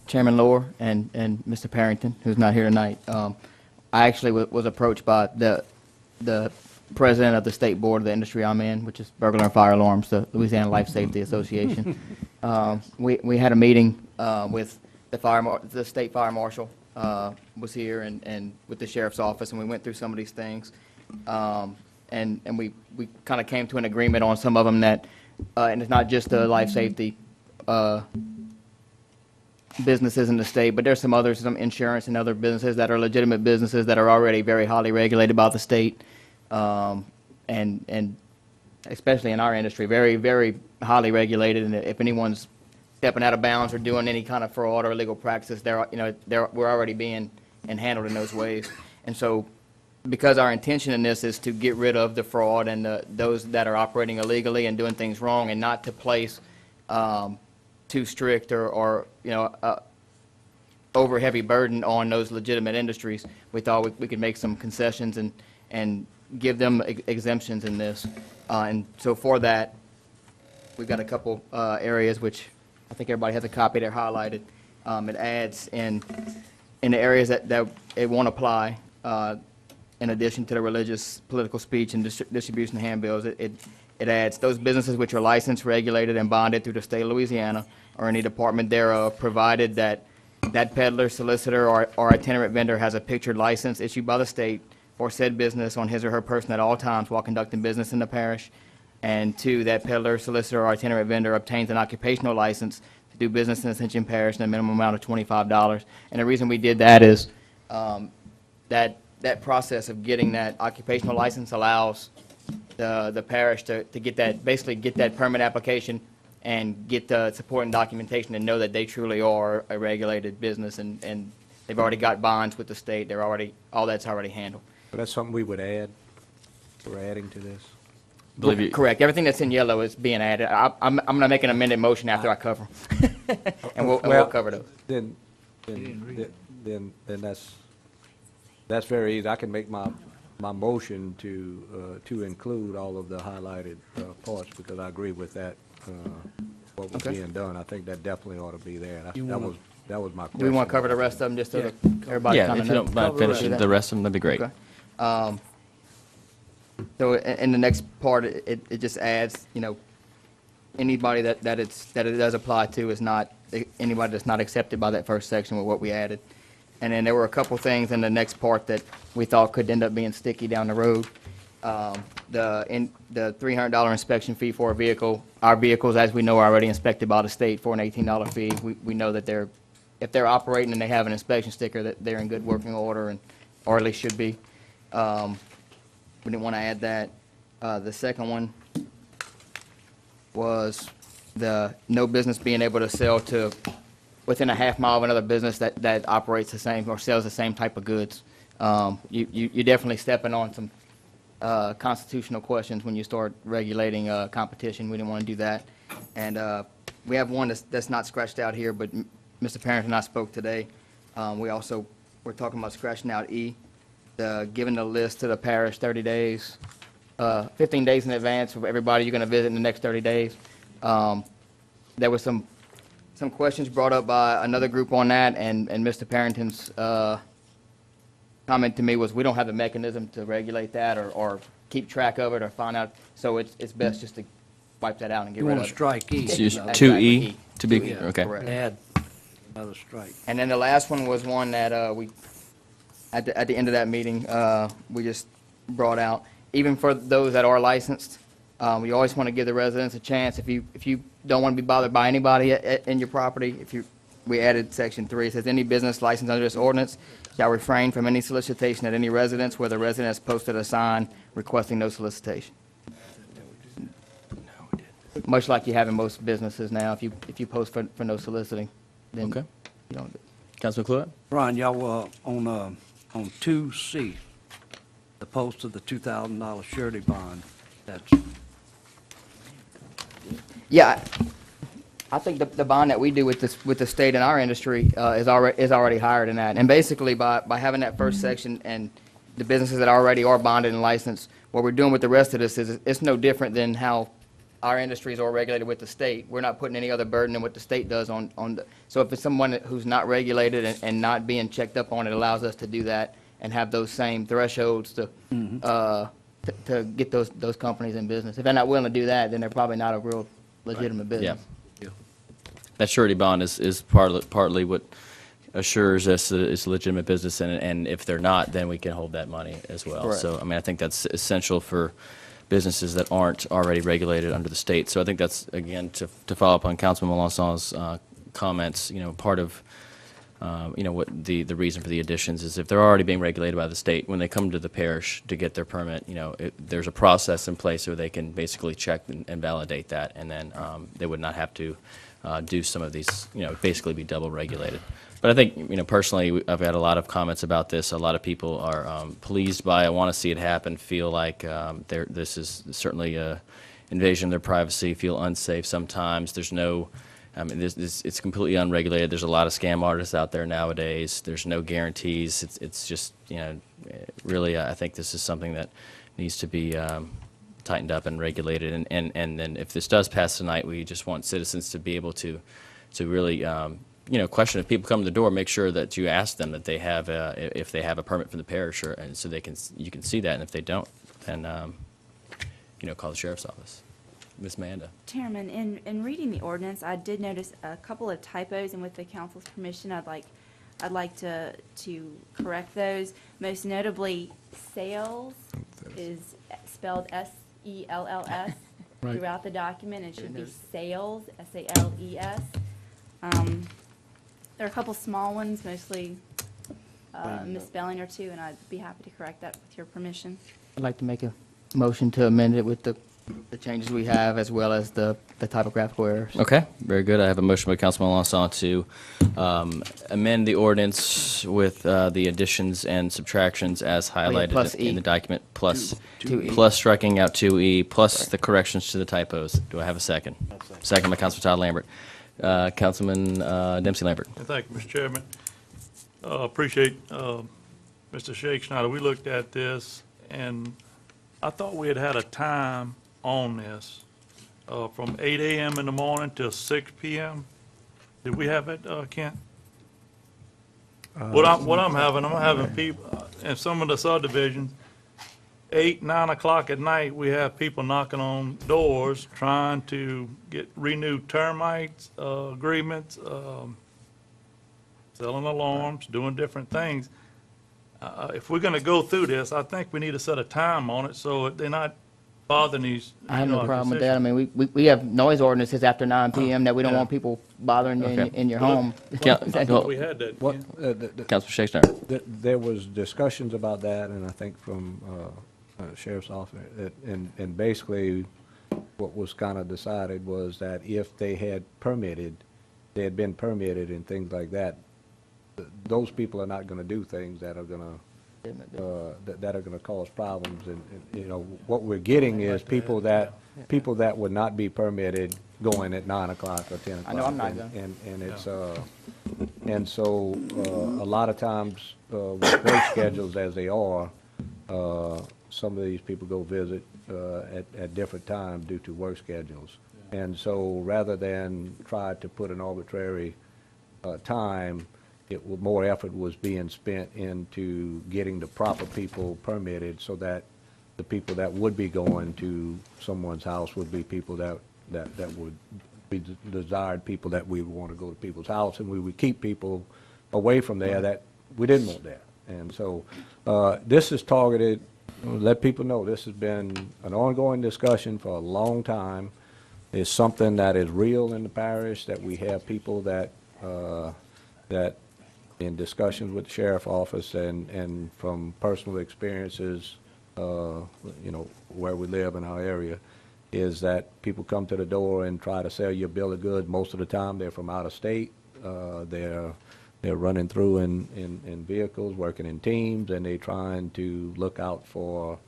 Chairman Lohr and Mr. Parrington, who's not here tonight. I actually was approached by the president of the state board of the industry I'm in, which is Burglar and Fire Alarms, the Louisiana Life Safety Association. We had a meeting with the state fire marshal was here and with the sheriff's office, and we went through some of these things. And we kind of came to an agreement on some of them that, and it's not just the life safety businesses in the state, but there's some others, some insurance and other businesses that are legitimate businesses that are already very highly regulated by the state, and especially in our industry, very, very highly regulated. And if anyone's stepping out of bounds or doing any kind of fraud or illegal practice, we're already being handled in those ways. And so, because our intention in this is to get rid of the fraud and those that are operating illegally and doing things wrong, and not to place too strict or over heavy burden on those legitimate industries, we thought we could make some concessions and give them exemptions in this. And so for that, we've got a couple areas which I think everybody has a copy. They're highlighted. It adds in the areas that it won't apply. In addition to the religious, political speech, and distribution of handbills, it adds those businesses which are licensed, regulated, and bonded through the state of Louisiana or any department thereof, provided that peddler, solicitor, or itinerant vendor has a pictured license issued by the state for said business on his or her person at all times while conducting business in the parish. And two, that peddler, solicitor, or itinerant vendor obtains an occupational license to do business in Ascension Parish in a minimum amount of $25. And the reason we did that is that process of getting that occupational license allows the parish to get that permit application and get the supporting documentation and know that they truly are a regulated business, and they've already got bonds with the state. All that's already handled. So that's something we would add, we're adding to this? Correct. Everything that's in yellow is being added. I'm going to make an amended motion after I cover them. And we'll cover those. Then that's very easy. I can make my motion to include all of the highlighted parts, because I agree with that, what was being done. I think that definitely ought to be there. And that was my question. Do we want to cover the rest of them just so that everybody Yeah, kind if of you knows? don't mind finishing the rest of them, that'd be great. Okay. So in the next part, it just adds, anybody that it does apply to is not, anybody that's not accepted by that first section with what we added. And then there were a couple things in the next part that we thought could end up being sticky down the road. The $300 inspection fee for a vehicle. Our vehicles, as we know, are already inspected by the state for an $18 fee. We know that if they're operating and they have an inspection sticker, that they're in good working order, or at least should be. We didn't want to add that. The second one was the no business being able to sell to within a half mile of another business that operates the same or sells the same type of goods. You're definitely stepping on some constitutional questions when you start regulating competition. We didn't want to do that. And we have one that's not scratched out here, but Mr. Parrington and I spoke today. We're talking about scratching out E, giving the list to the parish 30 days, 15 days in advance of everybody you're going to visit in the next 30 days. There was some questions brought up by another group on that, and Mr. Parrington's comment to me was we don't have the mechanism to regulate that or keep track of it or find out, so it's best just to wipe that out and get You rid of want it. to strike E. So use Exactly, 2E to be, Yeah, okay. correct. Add another strike. And then the last one was one that at the end of that meeting, we just brought out, even for those that are licensed, you always want to give the residents a chance. If you don't want to be bothered by anybody in your property, we added section 3. It says, any business licensed under this ordinance shall refrain from any solicitation at any residence where the resident has posted a sign requesting no solicitation. Much like you have in most businesses now, if you post for no soliciting, then Okay. you don't. Councilman Cluett? Ron, y'all, on 2C, the post of the $2,000 surety bond, that's, Yeah, I think the bond that we do with the state and our industry is already higher than that. And basically, by having that first section and the businesses that already are bonded and licensed, what we're doing with the rest of this is, it's no different than how our industries are regulated with the state. We're not putting any other burden than what the state does on the, so if it's someone who's not regulated and not being checked up on, it allows us to do that and have those same thresholds to get those companies in business. If they're not willing to do that, then they're probably not a real legitimate business. That surety bond is partly what assures us that it's a legitimate business, and if they're not, then we can hold that money as well. Correct. So, I mean, I think that's essential for businesses that aren't already regulated under the state. So I think that's, again, to follow up on Councilman Melancon's comments, part of, what the reason for the additions is if they're already being regulated by the state, when they come to the parish to get their permit, there's a process in place where they can basically check and validate that, and then they would not have to do some of these, basically be double regulated. But I think, personally, I've had a lot of comments about this. A lot of people are pleased by it, want to see it happen, feel like this is certainly an invasion of their privacy, feel unsafe sometimes. There's no, it's completely unregulated. There's a lot of scam artists out there nowadays. There's no guarantees. It's just, really, I think this is something that needs to be tightened up and regulated. And then if this does pass tonight, we just want citizens to be able to really, question if people come to the door, make sure that you ask them that they have if they have a permit from the parish, and so you can see that, and if they don't, then call the sheriff's office. Ms. Manda. Chairman, in reading the ordinance, I did notice a couple of typos, and with the council's permission, I'd like to correct those. Most notably, sales is spelled S-E-L-L-S Right. throughout the document. It should be sales, S-A-L-E-S. There are a couple small ones, mostly misspelling or two, and I'd be happy to correct that with your permission. I'd like to make a motion to amend it with the changes we have, as well as the typographical errors. Okay, very good. I have a motion by Councilman Melanson to amend the ordinance with the additions and subtractions as highlighted plus in E. the document, plus Two E. plus striking out 2E, plus the corrections to the typos. Do I have a second? Second by Councilman Todd Lambert. Councilman Dempsey Lambert. Thank you, Mr. Chairman. Appreciate Mr. Shake Schneider. We looked at this, and I thought we had a time on this from 8 a.m. in the morning till 6 p.m. Did we have it, Kent? I'm having people in some of the subdivisions, 8, 9 o'clock at night, we have people knocking on doors trying to get renewed termites agreements, selling alarms, doing different things. If we're going to go through this, I think we need to set a time on it so they're not bothering these. I have no problem with that. I mean, we have noise ordinances after 9 p.m. that we don't Yeah. want people bothering you in your home. I thought we had that. What, yeah. Councilman Shake Schneider. There was discussions about that, and I think from Sheriff's Office, and basically, what was kind of decided was that if they had been permitted and things like that, those people are not going to do things that are going to that are going to cause problems. And what we're getting is people that would not be permitted going at 9 o'clock or 10 o'clock. I know I'm not going. And it's and so a lot of times with work schedules as they are, some of these people go visit at different times due to work schedules. And so rather than try to put an arbitrary time, more effort was being spent into getting the proper people permitted so that the people that would be going to someone's house would be people that would be desired people that we would want to go to people's house, and we would keep people away from there that we didn't want there. And so this is targeted, let people know, this has been an ongoing discussion for a long time. It's something that is real in the parish, that we have people that, that in discussions with the sheriff office and from personal experiences, you know, where we live in our area, is that people come to the door and try to sell you a bill of goods. Most of the time, they're from out of state. They're running through in vehicles, working in teams, and they're trying to look out for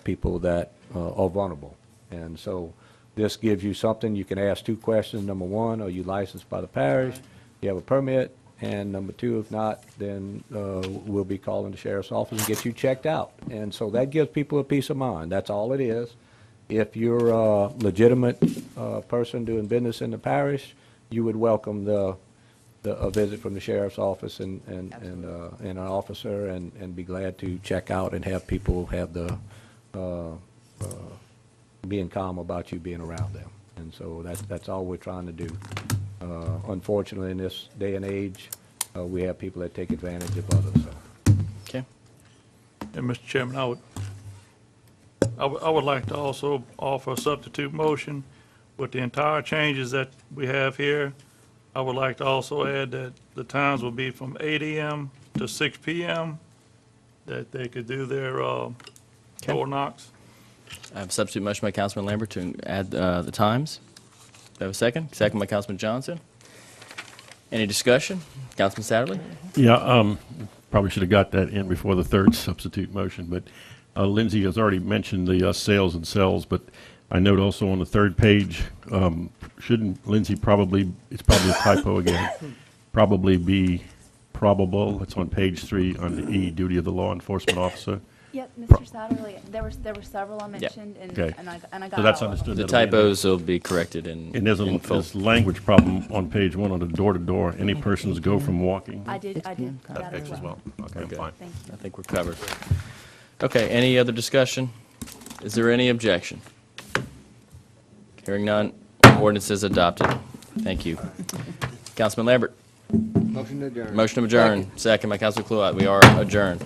people that are vulnerable. And so this gives you something. You can ask two questions. Number one, are you licensed by the parish? You have a permit? And number two, if not, then we'll be calling the sheriff's office and get you checked out. And so that gives people a peace of mind. That's all it is. If you're a legitimate person doing business in the parish, you would welcome a visit from the sheriff's office and an officer, and be glad to check out and have people have the being calm about you being around them. And so that's all we're trying to do. Unfortunately, in this day and age, we have people that take advantage of others. So. Okay. And Mr. Chairman, I would like to also offer a substitute motion with the entire changes that we have here. I would like to also add that the times will be from 8 a.m. to 6 p.m., that they could do their door knocks. I have a substitute motion by Councilman Lambert to add the times. Do I have a second? Second by Councilman Johnson. Any discussion? Councilman Satterley? Yeah, probably should have got that in before the third substitute motion, but Lindsay has already mentioned the sales and sells, but I note also on the third page, shouldn't Lindsay probably, it's probably a typo again, probably be probable, it's on page 3 on the E, duty of the law enforcement officer. Yep, Mr. Satterley, there were several I mentioned, Okay. and I got So that's all of them. understood. The that'll be in there. typos will be corrected in And there's a full. there's language problem on page 1 on the door-to-door. Any persons go from walking. I did That that fixed as as well. well. Okay, I'm Okay. fine. Thank you. I think we're covered. Okay, any other discussion? Is there any objection? Hearing none, ordinance is adopted. Thank you. Councilman Lambert, Motion to adjourn. motion to adjourn. Second by Councilman Kluwat. We are adjourned.